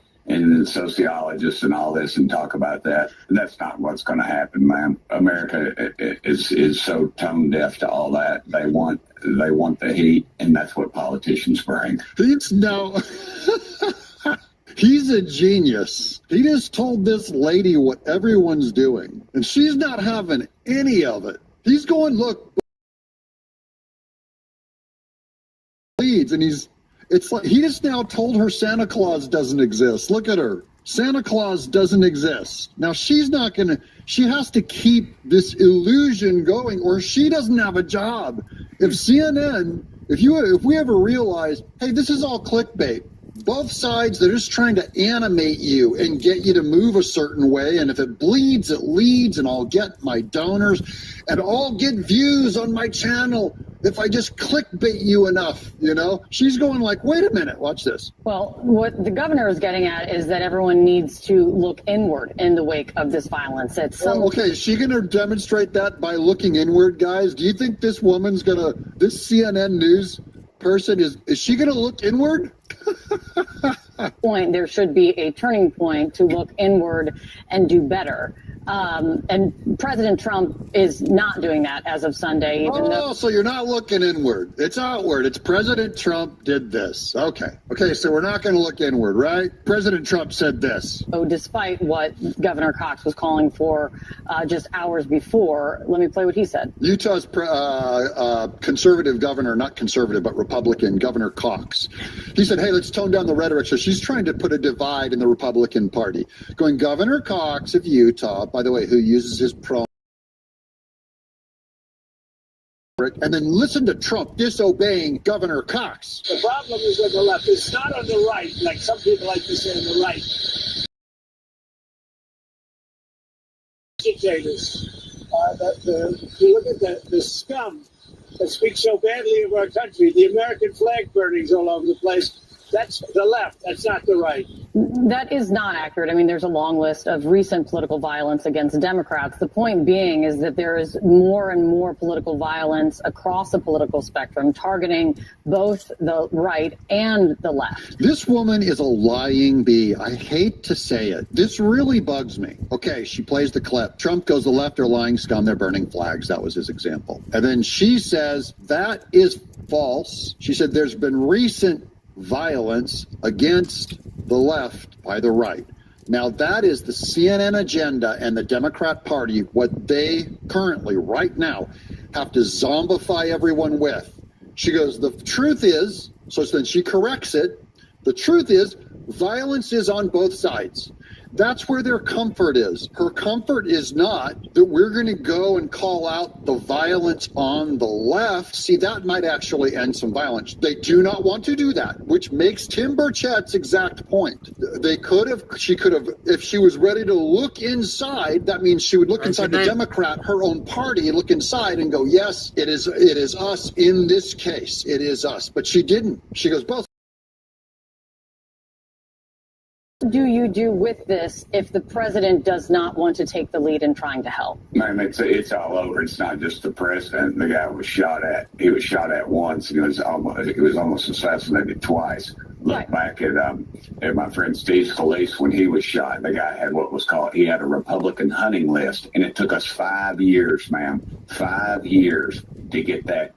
sociologists and all this and talk about that. That's not what's going to happen, ma'am. America is so tone deaf to all that. They want the heat, and that's what politicians bring. He's a genius. He just told this lady what everyone's doing, and she's not having any of it. He's going, look, leads, and it's like he just now told her Santa Claus doesn't exist. Look at her. Santa Claus doesn't exist. Now she has to keep this illusion going, or she doesn't have a job. If CNN, if we ever realize, hey, this is all clickbait, Both sides, they're just trying to animate you and get you to move a certain way. And if it bleeds, it leads, and I'll get my donors and I'll get views on my channel if I just clickbait you enough, you know? She's going like, wait a minute, watch this. Well, what the governor is getting at is that everyone needs to look inward in the wake of this violence. Okay, is she going to demonstrate that by looking inward, guys? Do you think this woman's going to, this CNN news person, is she going to look inward? Point, there should be a turning point to look inward and do better. And President Trump is not doing that as of Sunday. So you're not looking inward. It's outward. It's President Trump did this. Okay, so we're not going to look inward, right? President Trump said this. So despite what Governor Cox was calling for just hours before, let me play what he said. Utah's conservative governor, not conservative, but Republican, Governor Cox. He said, hey, let's tone down the rhetoric. So she's trying to put a divide in the Republican Party. Going, Governor Cox of Utah, by the way, who uses his pronouns. And then listen to Trump disobeying Governor Cox. The problem is on the left. It's not on the right, like some people like to say on the right. Dictators. You look at the scum that speaks so badly of our country, the American flag burnings all over the place. That's the left. That's not the right. That is not accurate. I mean, there's a long list of recent political violence against Democrats. The point being is that there is more and more political violence across the political spectrum, targeting both the right and the left. This woman is a lying bee. I hate to say it. This really bugs me. Okay, she plays the clip. Trump goes, the left are lying scum. They're burning flags. That was his example. And then she says, that is false. She said there's been recent violence against the left by the right. Now that is the CNN agenda and the Democrat Party, what they currently right now have to zombify everyone with. She goes, the truth is, so then she corrects it, the truth is violence is on both sides. That's where their comfort is. Her comfort is not that we're going to go and call out the violence on the left. See, that might actually end some violence. They do not want to do that, which makes Tim Burchett's exact point. She could have, if she was ready to look inside, that means she would look inside the Democrat, her own party, and look inside and go, yes, it is us in this case. It is us. But she didn't. She goes, both. What do you do with this if the president does not want to take the lead in trying to help? Man, it's all over. It's not just the president. The guy was shot at. He was shot at once. He was almost assassinated twice. Look back at my friend Steve Scalise when he was shot. The guy had he had a Republican hunting list, and it took us 5 years, ma'am, 5 years to get that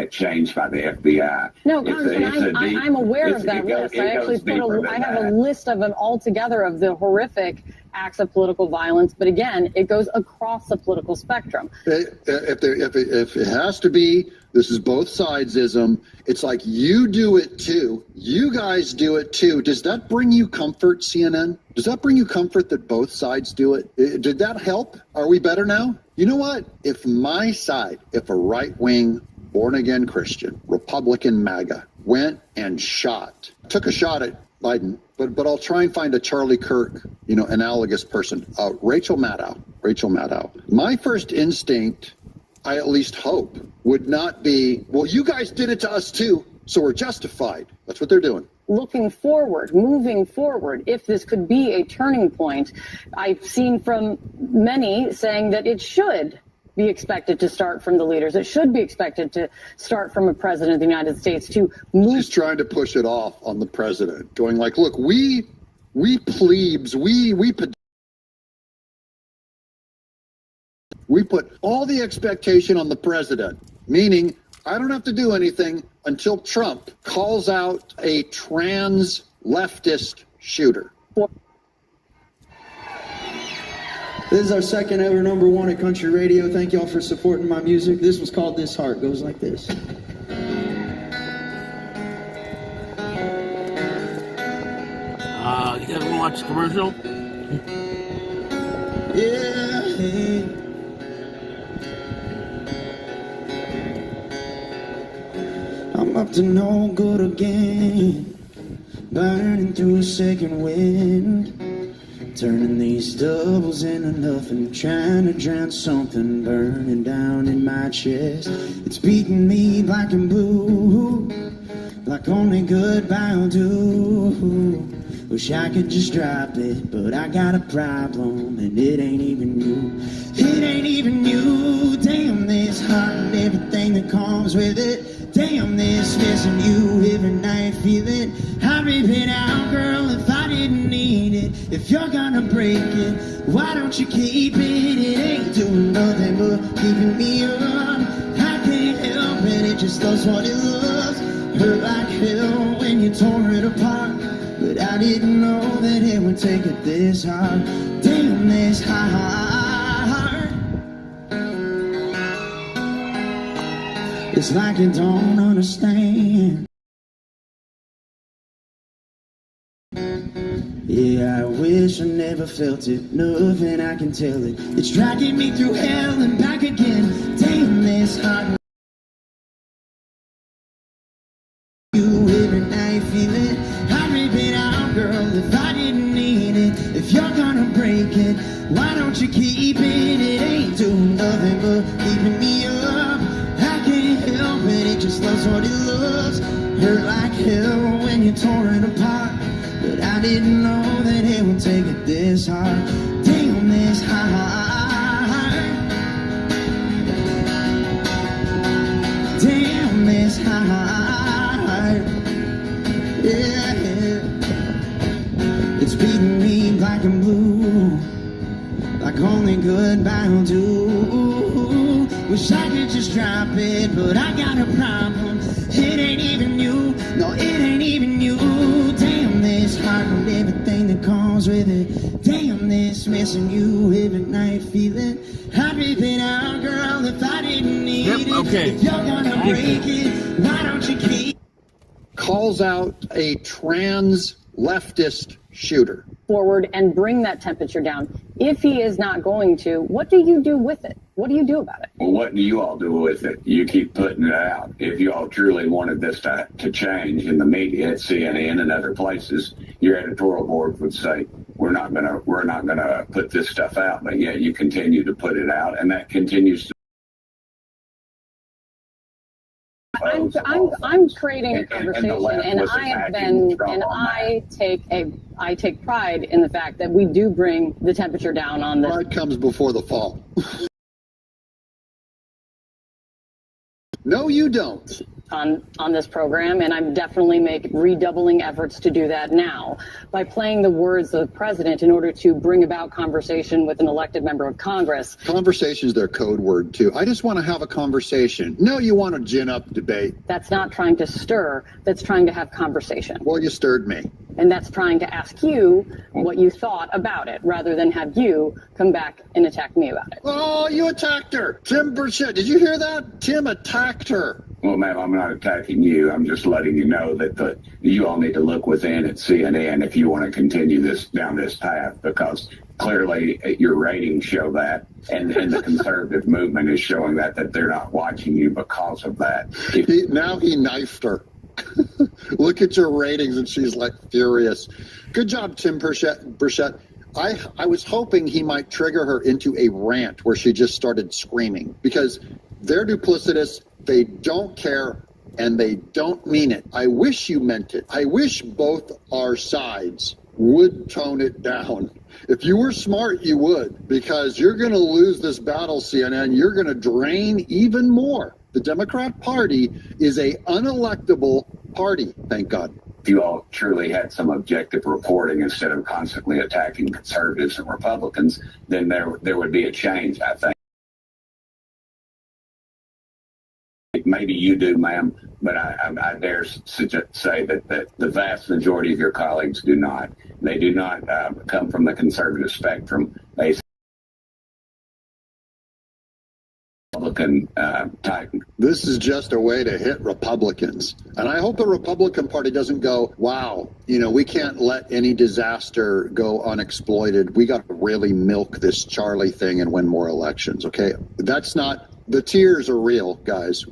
changed by the FBI. No, Congressman, I'm aware of that list. I actually I have a list of them altogether of the horrific acts of political violence. But again, it goes across the political spectrum. If it has to be, this is both sidesism. It's like you do it too. You guys do it too. Does that bring you comfort, CNN? Does that bring you comfort that both sides do it? Did that help? Are we better now? You know what? If my side, if a right-wing born-again Christian, Republican MAGA, went and took a shot at Biden, but I'll try and find a Charlie Kirk, analogous person, Rachel Maddow. My first instinct, I at least hope, would not be, well, you guys did it to us too, so we're justified. That's what they're doing. Looking forward, moving forward, if this could be a turning point, I've seen from many saying that it should be expected to start from the leaders. It should be expected to start from a president of the United States to move. She's trying to push it off on the president, going like, look, we plebes, we put all the expectation on the president, meaning I don't have to do anything until Trump calls out a trans leftist shooter. This is our second ever #1 at Country Radio. Thank y'all for supporting my music. This was called This Heart. Goes like this. You guys want to watch the commercial? Yeah. I'm up to no good again. burning through a second wind, turning these doubles into nothing, trying to drown something burning down in my chest. It's beating me black and blue, like only goodbye will do. Wish I could just drop it, but I got a problem, and it ain't even you. It ain't even you. Damn this heart and everything that comes with it. Damn this missing you every night, feeling I rip it out, girl, if I didn't need it. If you're gonna break it, why don't you keep it? It ain't doing nothing but keeping me up. I can't help it, it just loves what it loves. Hurt like hell when you tore it apart, but I didn't know that it would take it this hard. Damn this hard. It's like you don't understand. Yeah, I wish I never felt it. Nothing I can tell it. It's dragging me through hell and back again. Damn this hard. You every night feel it. I rip it out, girl, if I didn't need it. If you're gonna break it, why don't you keep it? It ain't doing nothing but keeping me up. I can't help it, it just loves what it loves. Hurt like hell when you tore it apart, but I didn't know that it would take it this hard. Damn this hard. Damn this hard. Yeah. It's beating me black and blue, like only goodbye will do. Wish I could just drop it, but I got a problem. It ain't even you, no, it ain't even you. Damn this heart and everything that comes with it. Damn this missing you every night, feeling I'd rip it out, girl, if I didn't need it. Okay. If you're gonna break it, why don't you keep? Calls out a trans leftist shooter. Forward and bring that temperature down. If he is not going to, what do you do with it? What do you do about it? Well, what do you all do with it? You keep putting it out. If you all truly wanted this to change in the media at CNN and other places, your editorial board would say, we're not gonna put this stuff out, but yet you continue to put it out, and that continues to. I'm creating a conversation, and I have been, and I take pride in the fact that we do bring the temperature down on this. Pride comes before the fall. No, you don't. On this program, and I'm definitely redoubling efforts to do that now by playing the words of the president in order to bring about conversation with an elected member of Congress. Conversation is their code word, too. I just want to have a conversation. No, you want to gin up debate. That's not trying to stir, that's trying to have conversation. Well, you stirred me. And that's trying to ask you what you thought about it, rather than have you come back and attack me about it. Oh, you attacked her. Tim Burchett, did you hear that? Tim attacked her. Well, ma'am, I'm not attacking you. I'm just letting you know that you all need to look within at CNN if you want to continue down this path, because clearly your ratings show that, and the conservative movement is showing that they're not watching you because of that. Now he knifed her. Look at your ratings, and she's like furious. Good job, Tim Burchett. I was hoping he might trigger her into a rant where she just started screaming, because they're duplicitous, they don't care, and they don't mean it. I wish you meant it. I wish both our sides would tone it down. If you were smart, you would, because you're going to lose this battle, CNN. You're going to drain even more. The Democrat Party is a unelectable party, thank God. If you all truly had some objective reporting instead of constantly attacking conservatives and Republicans, then there would be a change, I think. Maybe you do, ma'am, but I dare say that the vast majority of your colleagues do not. They do not come from the conservative spectrum. They Republican type. This is just a way to hit Republicans. And I hope the Republican Party doesn't go, wow, we can't let any disaster go unexploited. We got to really milk this Charlie thing and win more elections, okay? That's not, the tears are real, guys.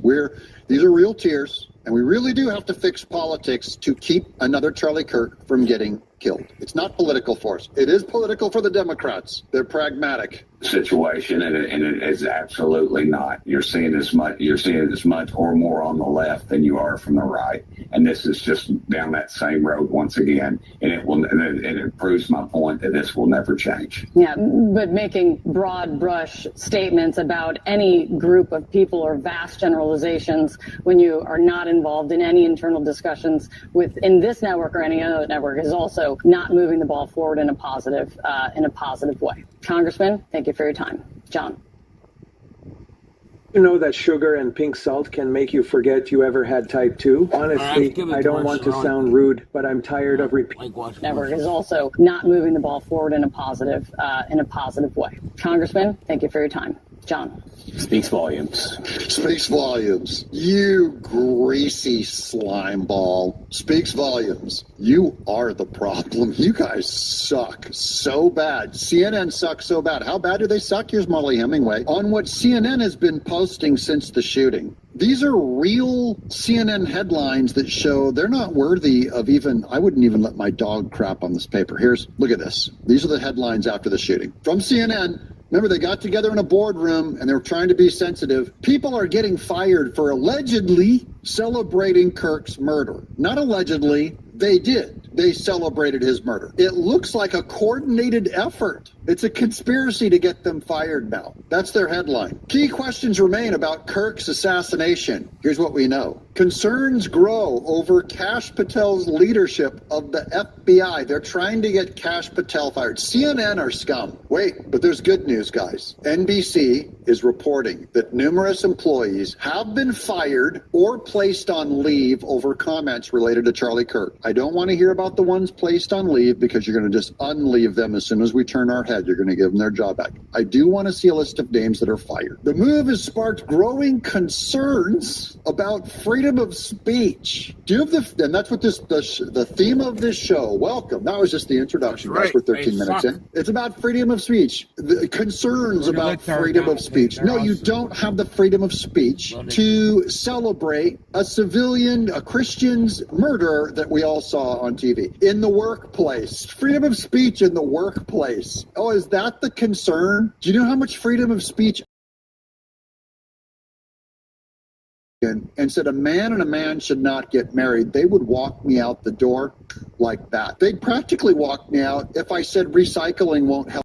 These are real tears. And we really do have to fix politics to keep another Charlie Kirk from getting killed. It's not political for us. It is political for the Democrats. They're pragmatic. Situation, and it is absolutely not. You're seeing as much or more on the left than you are from the right, and this is just down that same road once again. And it proves my point that this will never change. Yeah, but making broad brush statements about any group of people or vast generalizations when you are not involved in any internal discussions within this network or any other network is also not moving the ball forward in a positive way. Congressman, thank you for your time. John. You know that sugar and pink salt can make you forget you ever had type 2? Honestly, I don't want to sound rude, but I'm tired of repeating. Network is also not moving the ball forward in a positive way. Congressman, thank you for your time. John. Speaks volumes. Speaks volumes. You greasy slime ball. Speaks volumes. You are the problem. You guys suck so bad. CNN sucks so bad. How bad do they suck? Here's Molly Hemingway on what CNN has been posting since the shooting. These are real CNN headlines that show they're not worthy of even, I wouldn't even let my dog crap on this paper. Look at this. These are the headlines after the shooting. From CNN, remember they got together in a boardroom and they were trying to be sensitive. People are getting fired for allegedly celebrating Kirk's murder. Not allegedly, they did. They celebrated his murder. It looks like a coordinated effort. It's a conspiracy to get them fired now. That's their headline. Key questions remain about Kirk's assassination. Here's what we know. Concerns grow over Kash Patel's leadership of the FBI. They're trying to get Kash Patel fired. CNN are scum. Wait, but there's good news, guys. NBC is reporting that numerous employees have been fired or placed on leave over comments related to Charlie Kirk. I don't want to hear about the ones placed on leave because you're going to just unleave them as soon as we turn our head. You're going to give them their job back. I do want to see a list of names that are fired. The move has sparked growing concerns about freedom of speech. Do you have and that's what the theme of this show. Welcome. That was just the introduction. That's right. We're 13 minutes in. It's about freedom of speech. The concerns about freedom of speech. No, you don't have the freedom of speech to celebrate a civilian, a Christian's murder that we all saw on TV. In the workplace. Freedom of speech in the workplace. Oh, is that the concern? Do you know how much freedom of speech and said a man and a man should not get married, they would walk me out the door like that. They'd practically walk me out if I said recycling won't help.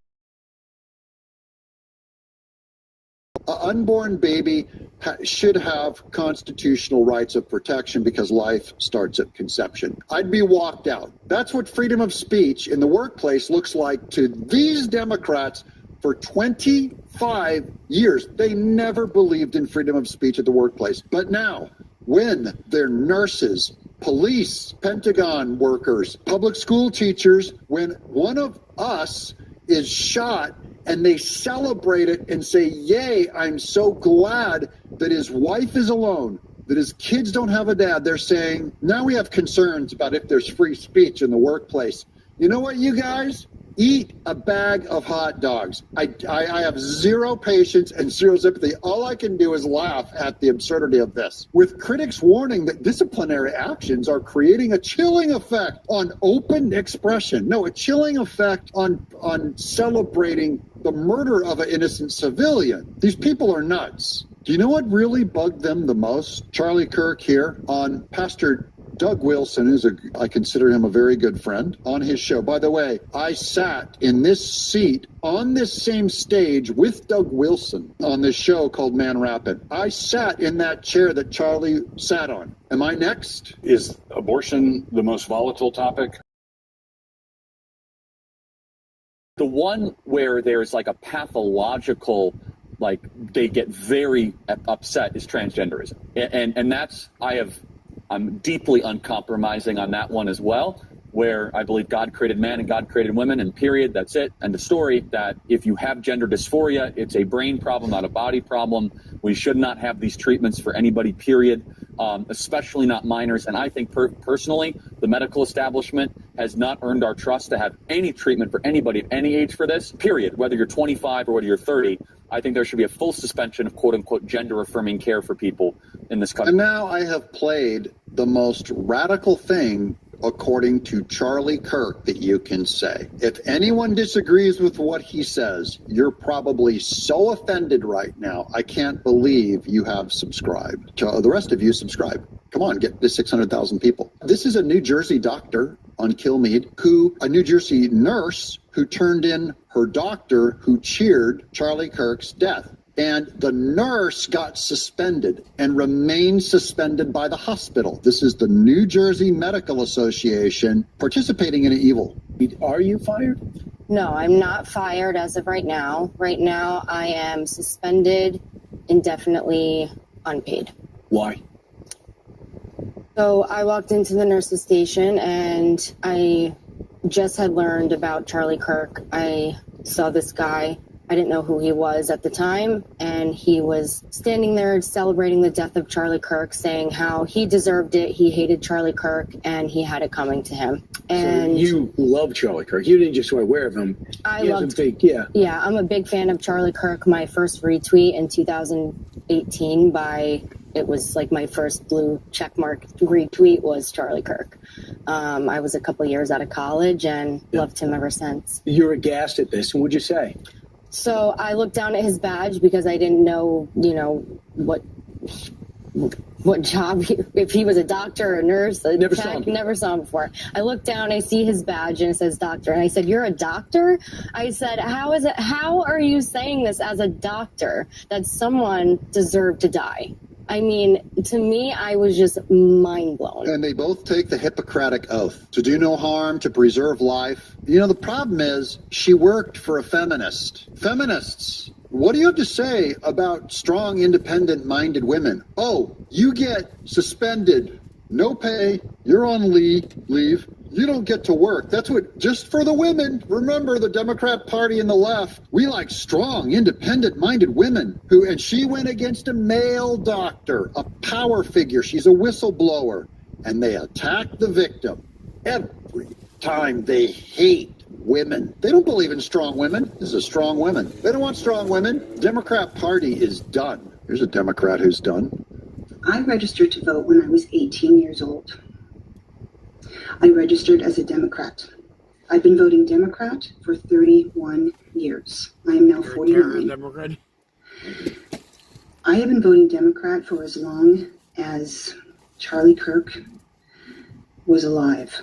An unborn baby should have constitutional rights of protection because life starts at conception. I'd be walked out. That's what freedom of speech in the workplace looks like to these Democrats. For 25 years, they never believed in freedom of speech at the workplace. But now, when they're nurses, police, Pentagon workers, public school teachers, when one of us is shot and they celebrate it and say, yay, I'm so glad that his wife is alone, that his kids don't have a dad, they're saying, now we have concerns about if there's free speech in the workplace. You know what, you guys? Eat a bag of hot dogs. I have zero patience and zero sympathy. All I can do is laugh at the absurdity of this. With critics warning that disciplinary actions are creating a chilling effect on open expression. No, a chilling effect on celebrating the murder of an innocent civilian. These people are nuts. Do you know what really bugged them the most? Charlie Kirk here on Pastor Doug Wilson, I consider him a very good friend, on his show. By the way, I sat in this seat on this same stage with Doug Wilson on this show called Man Rappin'. I sat in that chair that Charlie sat on. Am I next? Is abortion the most volatile topic? The one where there's like a pathological, like they get very upset is transgenderism. And that's, I'm deeply uncompromising on that one as well, where I believe God created man and God created women, and period, that's it. And the story that if you have gender dysphoria, it's a brain problem, not a body problem. We should not have these treatments for anybody, period, especially not minors. And I think personally, the medical establishment has not earned our trust to have any treatment for anybody of any age for this, period. Whether you're 25 or whether you're 30, I think there should be a full suspension of quote-unquote gender-affirming care for people in this country. And now I have played the most radical thing, according to Charlie Kirk, that you can say. If anyone disagrees with what he says, you're probably so offended right now. I can't believe you have subscribed. The rest of you subscribe. Come on, get to 600,000 people. This is a New Jersey doctor on Kilmeade, a New Jersey nurse who turned in her doctor who cheered Charlie Kirk's death. And the nurse got suspended and remained suspended by the hospital. This is the New Jersey Medical Association participating in an evil. Are you fired? No, I'm not fired as of right now. Right now, I am suspended indefinitely unpaid. Why? So I walked into the nurse's station and I just had learned about Charlie Kirk. I saw this guy. I didn't know who he was at the time, and he was standing there celebrating the death of Charlie Kirk, saying how he deserved it, he hated Charlie Kirk, and he had it coming to him. And so you love Charlie Kirk. You didn't just wear aware of him. Yeah, I'm a big fan of Charlie Kirk. My first retweet in 2018 it was like my first blue checkmark retweet was Charlie Kirk. I was a couple years out of college and loved him ever since. You're aghast at this, and what'd you say? So I looked down at his badge because I didn't know, what job, if he was a doctor or a nurse, never saw him before. I looked down, I see his badge and it says doctor. And I said, "You're a doctor?" I said, how are you saying this as a doctor that someone deserved to die? I mean, to me, I was just mind blown. And they both take the Hippocratic oath to do no harm, to preserve life. The problem is she worked for a feminist. Feminists, what do you have to say about strong, independent-minded women? Oh, you get suspended, no pay, you're on leave. You don't get to work. That's what, just for the women. Remember, the Democrat Party and the left, we like strong, independent-minded women and she went against a male doctor, a power figure. She's a whistleblower. And they attack the victim. Every time they hate women. They don't believe in strong women. This is strong women. They don't want strong women. Democrat Party is done. Here's a Democrat who's done. I registered to vote when I was 18 years old. I registered as a Democrat. I've been voting Democrat for 31 years. I am now 49. I have been voting Democrat for as long as Charlie Kirk was alive.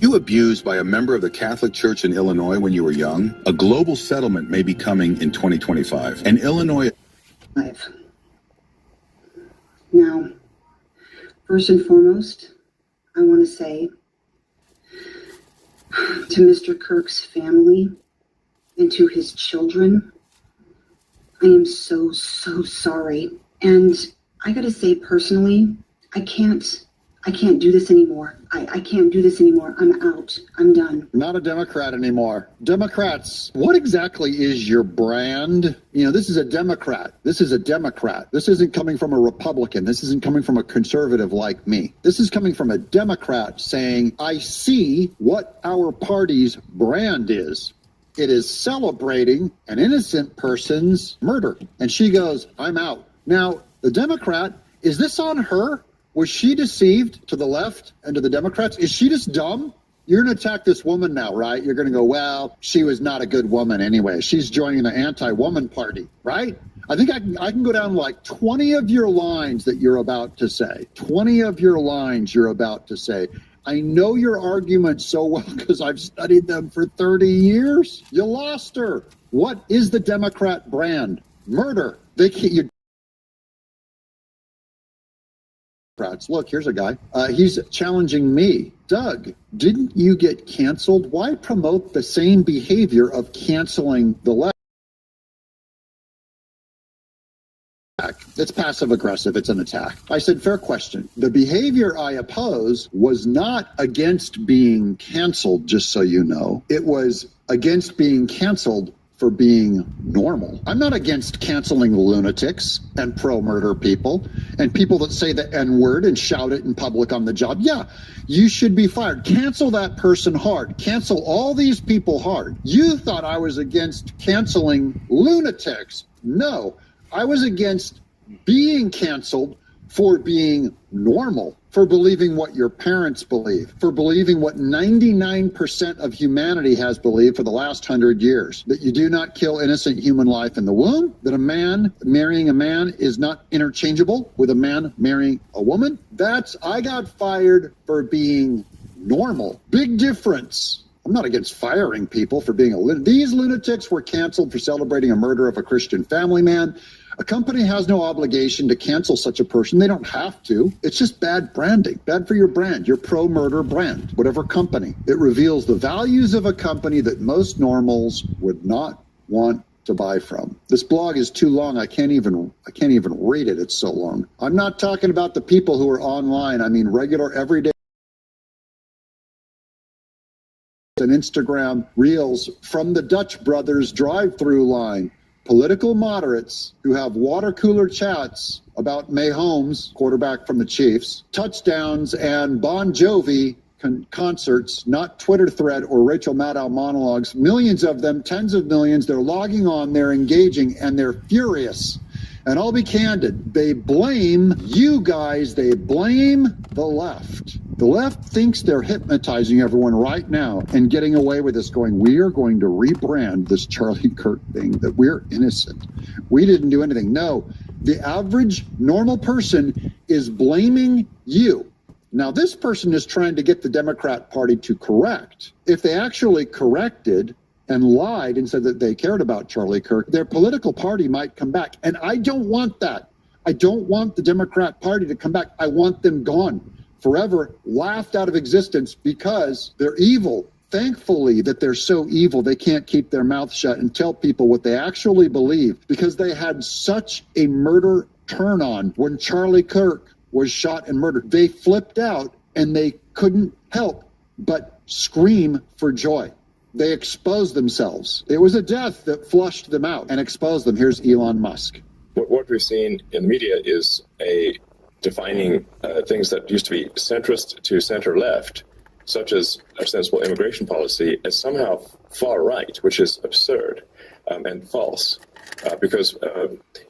You abused by a member of the Catholic Church in Illinois when you were young? A global settlement may be coming in 2025. And Illinois... Now, first and foremost, I want to say to Mr. Kirk's family and to his children, I am so, so sorry. And I got to say personally, I can't do this anymore. I can't do this anymore. I'm out. I'm done. Not a Democrat anymore. Democrats, what exactly is your brand? This is a Democrat. This is a Democrat. This isn't coming from a Republican. This isn't coming from a conservative like me. This is coming from a Democrat saying, I see what our party's brand is. It is celebrating an innocent person's murder. And she goes, I'm out. Now, the Democrat, is this on her? Was she deceived to the left and to the Democrats? Is she just dumb? You're going to attack this woman now, right? You're going to go, well, she was not a good woman anyway. She's joining the anti-woman party, right? I think I can go down like 20 of your lines that you're about to say. 20 of your lines you're about to say. I know your arguments so well because I've studied them for 30 years. You lost her. What is the Democrat brand? Murder. Look, here's a guy. He's challenging me. Doug, didn't you get canceled? Why promote the same behavior of canceling the left? It's passive aggressive. It's an attack. I said, fair question. The behavior I oppose was not against being canceled, just so you know. It was against being canceled for being normal. I'm not against canceling lunatics and pro-murder people and people that say the N-word and shout it in public on the job. Yeah, you should be fired. Cancel that person hard. Cancel all these people hard. You thought I was against canceling lunatics. No, I was against being canceled for being normal, for believing what your parents believe, for believing what 99% of humanity has believed for the last 100 years, that you do not kill innocent human life in the womb, that a man marrying a man is not interchangeable with a man marrying a woman. I got fired for being normal. Big difference. I'm not against firing people for being a lunatic. These lunatics were canceled for celebrating a murder of a Christian family man. A company has no obligation to cancel such a person. They don't have to. It's just bad branding. Bad for your brand, your pro-murder brand, whatever company. It reveals the values of a company that most normals would not want to buy from. This blog is too long. I can't even read it. It's so long. I'm not talking about the people who are online. I mean regular, everyday and Instagram reels from the Dutch Brothers drive-through line. Political moderates who have water cooler chats about May Holmes, quarterback from the Chiefs, touchdowns, and Bon Jovi concerts, not Twitter thread or Rachel Maddow monologues. Millions of them, tens of millions, they're logging on, they're engaging, and they're furious. And I'll be candid, they blame you guys, they blame the left. The left thinks they're hypnotizing everyone right now and getting away with this, going, we are going to rebrand this Charlie Kirk thing, that we're innocent. We didn't do anything. No, the average normal person is blaming you. Now, this person is trying to get the Democrat Party to correct. If they actually corrected and lied and said that they cared about Charlie Kirk, their political party might come back. And I don't want that. I don't want the Democrat Party to come back. I want them gone. Forever laughed out of existence because they're evil. Thankfully that they're so evil they can't keep their mouth shut and tell people what they actually believe, because they had such a murder turn on when Charlie Kirk was shot and murdered. They flipped out and they couldn't help but scream for joy. They exposed themselves. It was a death that flushed them out and exposed them. Here's Elon Musk. What we've seen in the media is a defining things that used to be centrist to center-left, such as a sensible immigration policy, as somehow far-right, which is absurd and false, because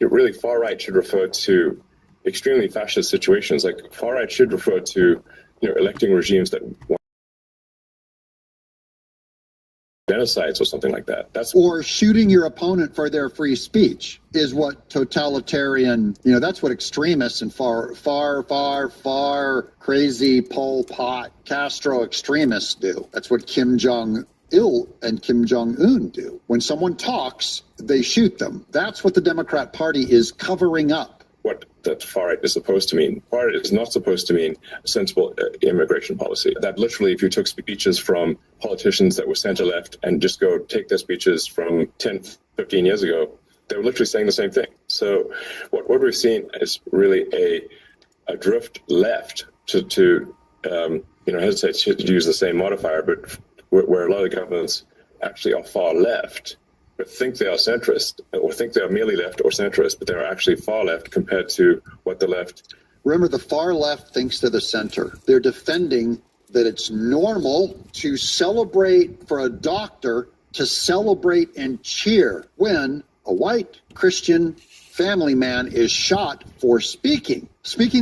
really far-right should refer to extremely fascist situations. Like far-right should refer to electing regimes that want genocides or something like that. Or shooting your opponent for their free speech is what totalitarian, that's what extremists and far crazy Pol Pot, Castro extremists do. That's what Kim Jong-il and Kim Jong-un do. When someone talks, they shoot them. That's what the Democrat Party is covering up. What that far-right is supposed to mean. Far-right is not supposed to mean a sensible immigration policy. That literally, if you took speeches from politicians that were center-left and just go take their speeches from 10, 15 years ago, they were literally saying the same thing. So what we've seen is really a drift left to hesitate to use the same modifier, but where a lot of governments actually are far left, but think they are centrist, or think they are merely left or centrist, but they're actually far left compared to what the left. Remember, the far left thinks to the center. They're defending that it's normal to celebrate for a doctor to celebrate and cheer when a white Christian family man is shot for speaking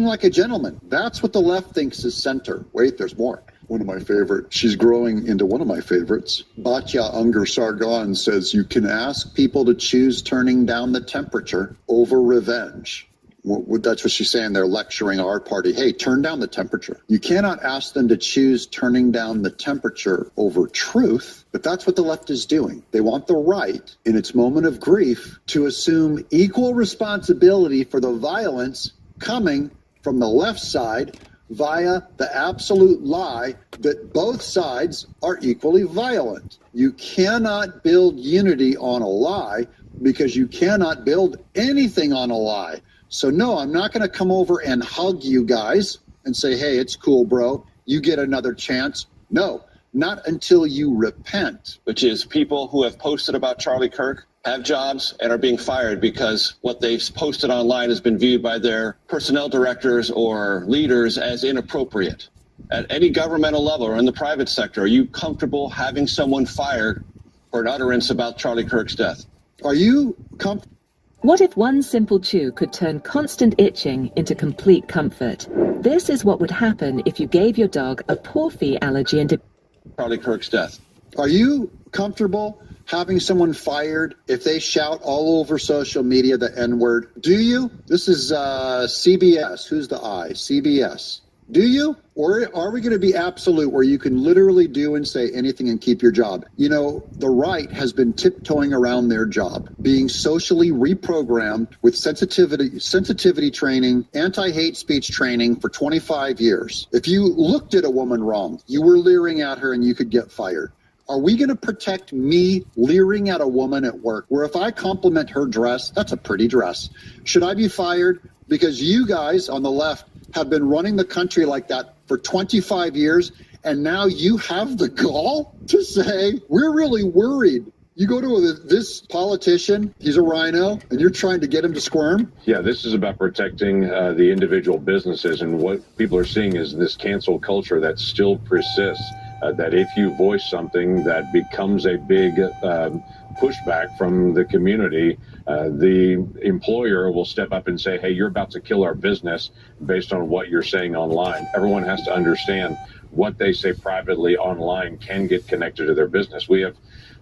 like a gentleman. That's what the left thinks is center. Wait, there's more. One of my favorites. She's growing into one of my favorites. Batya Unger Sargon says you can ask people to choose turning down the temperature over revenge. That's what she's saying. They're lecturing our party. Hey, turn down the temperature. You cannot ask them to choose turning down the temperature over truth, but that's what the left is doing. They want the right, in its moment of grief, to assume equal responsibility for the violence coming from the left side via the absolute lie that both sides are equally violent. You cannot build unity on a lie because you cannot build anything on a lie. So no, I'm not going to come over and hug you guys and say, hey, it's cool, bro. You get another chance. No, not until you repent. Which is people who have posted about Charlie Kirk have jobs and are being fired because what they've posted online has been viewed by their personnel directors or leaders as inappropriate. At any governmental level or in the private sector, are you comfortable having someone fired for an utterance about Charlie Kirk's death? Are you comfortable? What if one simple chew could turn constant itching into complete comfort? This is what would happen if you gave your dog a porphy allergy and Charlie Kirk's death. Are you comfortable having someone fired if they shout all over social media the N-word? Do you? This is CBS. Who's the I? CBS. Do you? Or are we going to be absolute where you can literally do and say anything and keep your job? You know, the right has been tiptoeing around their job, being socially reprogrammed with sensitivity training, anti-hate speech training for 25 years. If you looked at a woman wrong, you were leering at her and you could get fired. Are we going to protect me leering at a woman at work where if I compliment her dress, that's a pretty dress? Should I be fired? Because you guys on the left have been running the country like that for 25 years, and now you have the gall to say, we're really worried. You go to this politician, he's a rhino, and you're trying to get him to squirm? Yeah, this is about protecting the individual businesses, and what people are seeing is this cancel culture that still persists, that if you voice something that becomes a big pushback from the community, the employer will step up and say, hey, you're about to kill our business based on what you're saying online. Everyone has to understand what they say privately online can get connected to their business. We have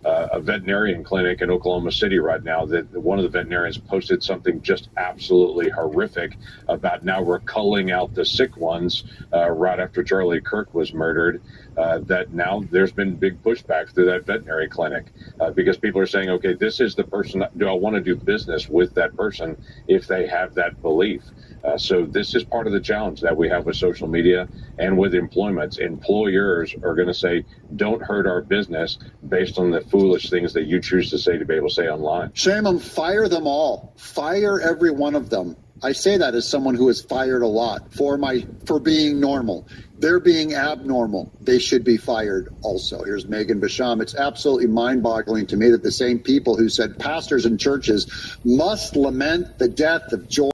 a veterinarian clinic in Oklahoma City right now that one of the veterinarians posted something just absolutely horrific about now we're culling out the sick ones right after Charlie Kirk was murdered. That now there's been big pushback through that veterinary clinic because people are saying, okay, this is the person. Do I want to do business with that person if they have that belief? So this is part of the challenge that we have with social media and with employment. Employers are going to say, don't hurt our business based on the foolish things that you choose to say to be able to say online. Shame them. Fire them all. Fire every one of them. I say that as someone who has fired a lot for being normal. They're being abnormal. They should be fired also. Here's Megan Basham. It's absolutely mind-boggling to me that the same people who said pastors and churches must lament the death of George,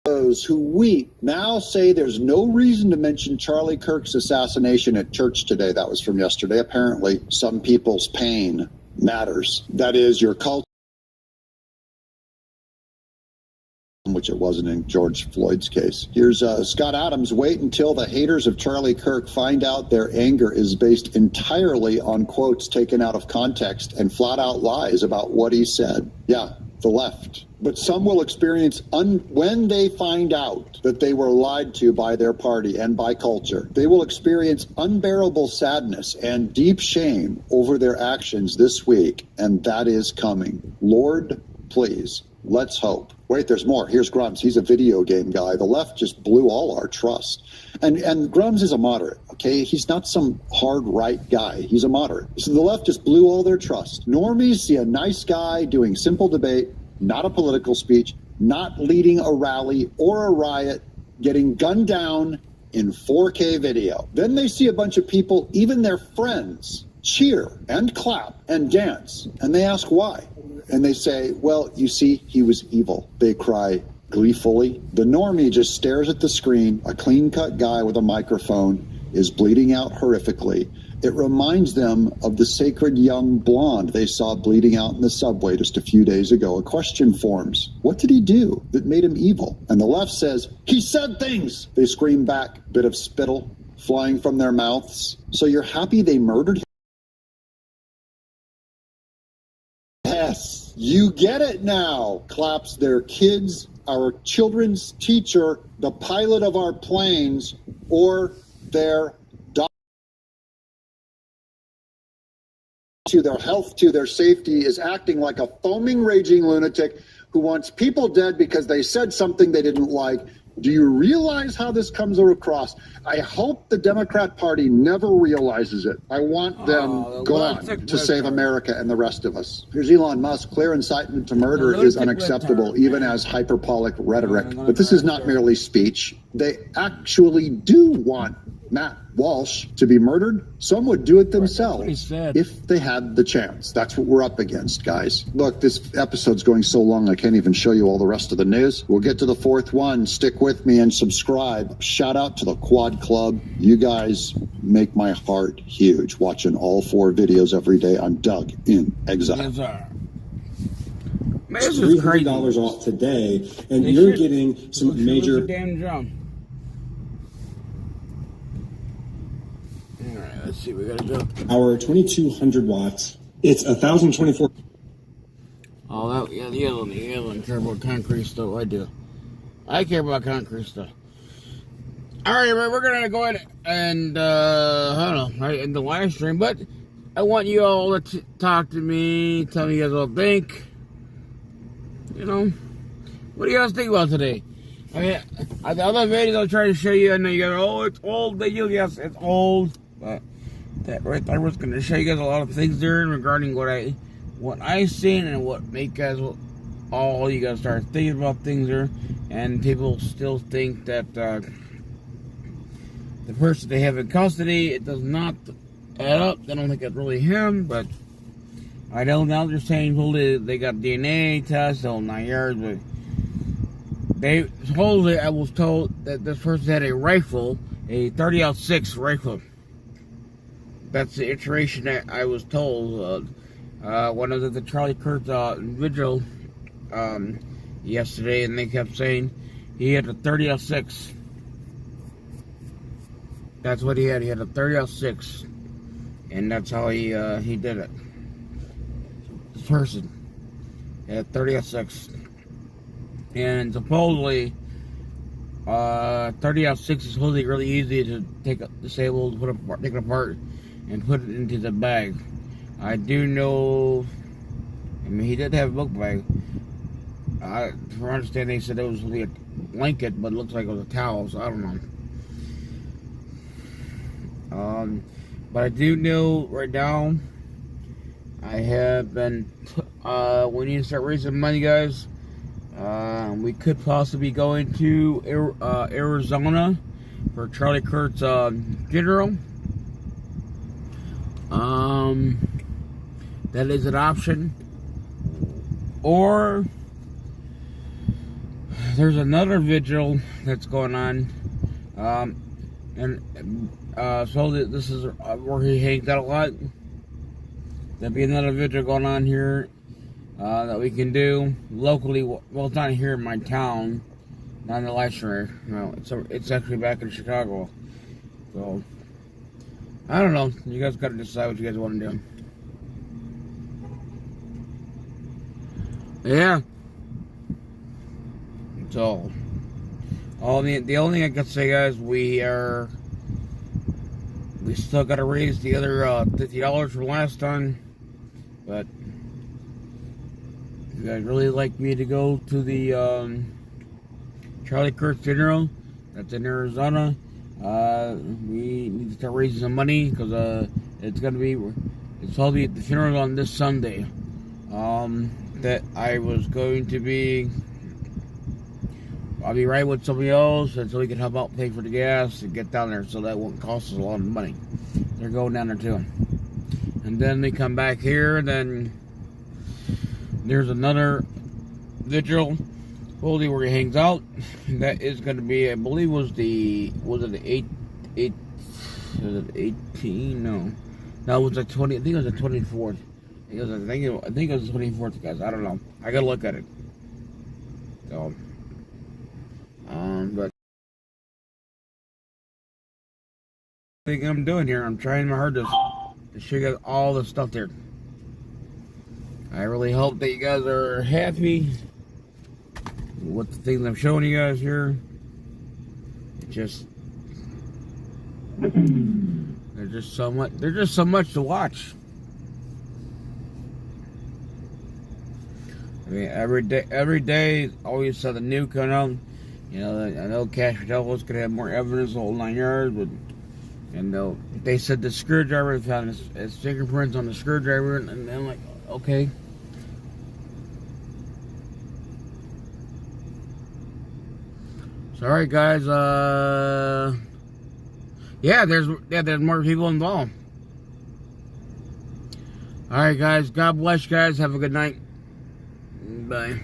those who weep now say there's no reason to mention Charlie Kirk's assassination at church today. That was from yesterday. Apparently, some people's pain matters. That is your culture, which it wasn't in George Floyd's case. Here's Scott Adams. Wait until the haters of Charlie Kirk find out their anger is based entirely on quotes taken out of context and flat out lies about what he said. Yeah, the left. But some will experience, when they find out that they were lied to by their party and by culture, they will experience unbearable sadness and deep shame over their actions this week, and that is coming. Lord, please, let's hope. Wait, there's more. Here's Grums. He's a video game guy. The left just blew all our trust. And Grums is a moderate, okay? He's not some hard right guy. He's a moderate. So the left just blew all their trust. Normies see a nice guy doing simple debate, not a political speech, not leading a rally or a riot, getting gunned down in 4K video. Then they see a bunch of people, even their friends, cheer and clap and dance. And they ask why. And they say, well, you see, he was evil. They cry gleefully. The normie just stares at the screen. A clean-cut guy with a microphone is bleeding out horrifically. It reminds them of the sacred young blonde they saw bleeding out in the subway just a few days ago. A question forms. What did he do that made him evil? And the left says, he said things. They scream back, bit of spittle flying from their mouths. So you're happy they murdered him? Yes, you get it now, claps their kids, our children's teacher, the pilot of our planes, or their to their health, to their safety, is acting like a foaming, raging lunatic who wants people dead because they said something they didn't like. Do you realize how this comes across? I hope the Democrat Party never realizes it. I want them gone to save America and the rest of us. Here's Elon Musk. Clear incitement to murder is unacceptable, even as hyperbolic rhetoric. But this is not merely speech. They actually do want Matt Walsh to be murdered, some would do it themselves if they had the chance. That's what we're up against, guys. Look, this episode's going so long I can't even show you all the rest of the news. We'll get to the fourth one. Stick with me and subscribe. Shout out to the Quad Club. You guys make my heart huge. Watching all 4 videos every day. I'm Doug in Exile. Yes, sir. Man, It's this is crazy. $300 off today, and you're getting some major. Damn drum. All right, let's see. We gotta go. Our 2200 watts. It's 1,024. Oh, that, yeah, the other one care about concrete stuff. I do. I care about concrete stuff. All right, we're gonna go ahead and I don't know, right in the live stream, but I want you all to talk to me. Tell me you guys all think. You know, what do you guys think about today? I mean, the other videos I'll try to show you. I know you guys, oh, it's old. Yes, it's old. But that right there was going to show you guys a lot of things there regarding what I seen and what make guys, all you guys start thinking about things there. And people still think that the person they have in custody, it does not add up. They don't think it's really him, but I know now they're saying they got DNA tests, the whole 9 yards, but they supposedly, I was told that this person had a rifle, a 30-06 rifle. That's the iteration that I was told. When I was at the Charlie Kirk vigil yesterday, and they kept saying he had a 30-06. That's what he had. He had a 30-06, and that's how he did it. Person at 30-06, and supposedly 30-06 is supposedly really easy to take disabled, take it apart, and put it into the bag. I do know. I mean, he did have a book bag. From understanding, they said it was really a blanket, but it looks like it was a towel. So I don't know. But I do know right now. I have been, we need to start raising money, guys. We could possibly be going to Arizona for Charlie Kirk's funeral. That is an option. Or there's another vigil that's going on. So this is where he hangs out a lot. There'll be another vigil going on here that we can do locally. Well, it's not here in my town, not in the live stream. No, it's actually back in Chicago. So I don't know. You guys got to decide what you guys want to do. Yeah. So the only thing I can say, guys, we still got to raise the other $50 from last time. But if you guys really like me to go to the Charlie Kirk funeral, that's in Arizona, we need to start raising some money because it's probably the funeral on this Sunday. That I was going to be. I'll be right with somebody else, and so we can help out pay for the gas and get down there, so that won't cost us a lot of money. They're going down there too. And then they come back here, and then there's another vigil, holy, where he hangs out. And that is going to be, I believe, was it the 18? No, it was the 20. I think it was the 24th. I think it was the 24th, guys. I don't know. I gotta look at it. So, but I think I'm doing here. I'm trying my hardest to show you guys all the stuff there. I really hope that you guys are happy with the things I'm showing you guys here. There's just so much. There's just so much to watch. I mean, every day, always saw the new coming out. You know, I know Cash Patel is going to have more evidence, the whole 9 yards, but they said the screwdriver found his fingerprints on the screwdriver, and I'm like, okay. So, alright, guys, Yeah, there's more people involved. All right, guys. God bless you guys. Have a good night. Bye.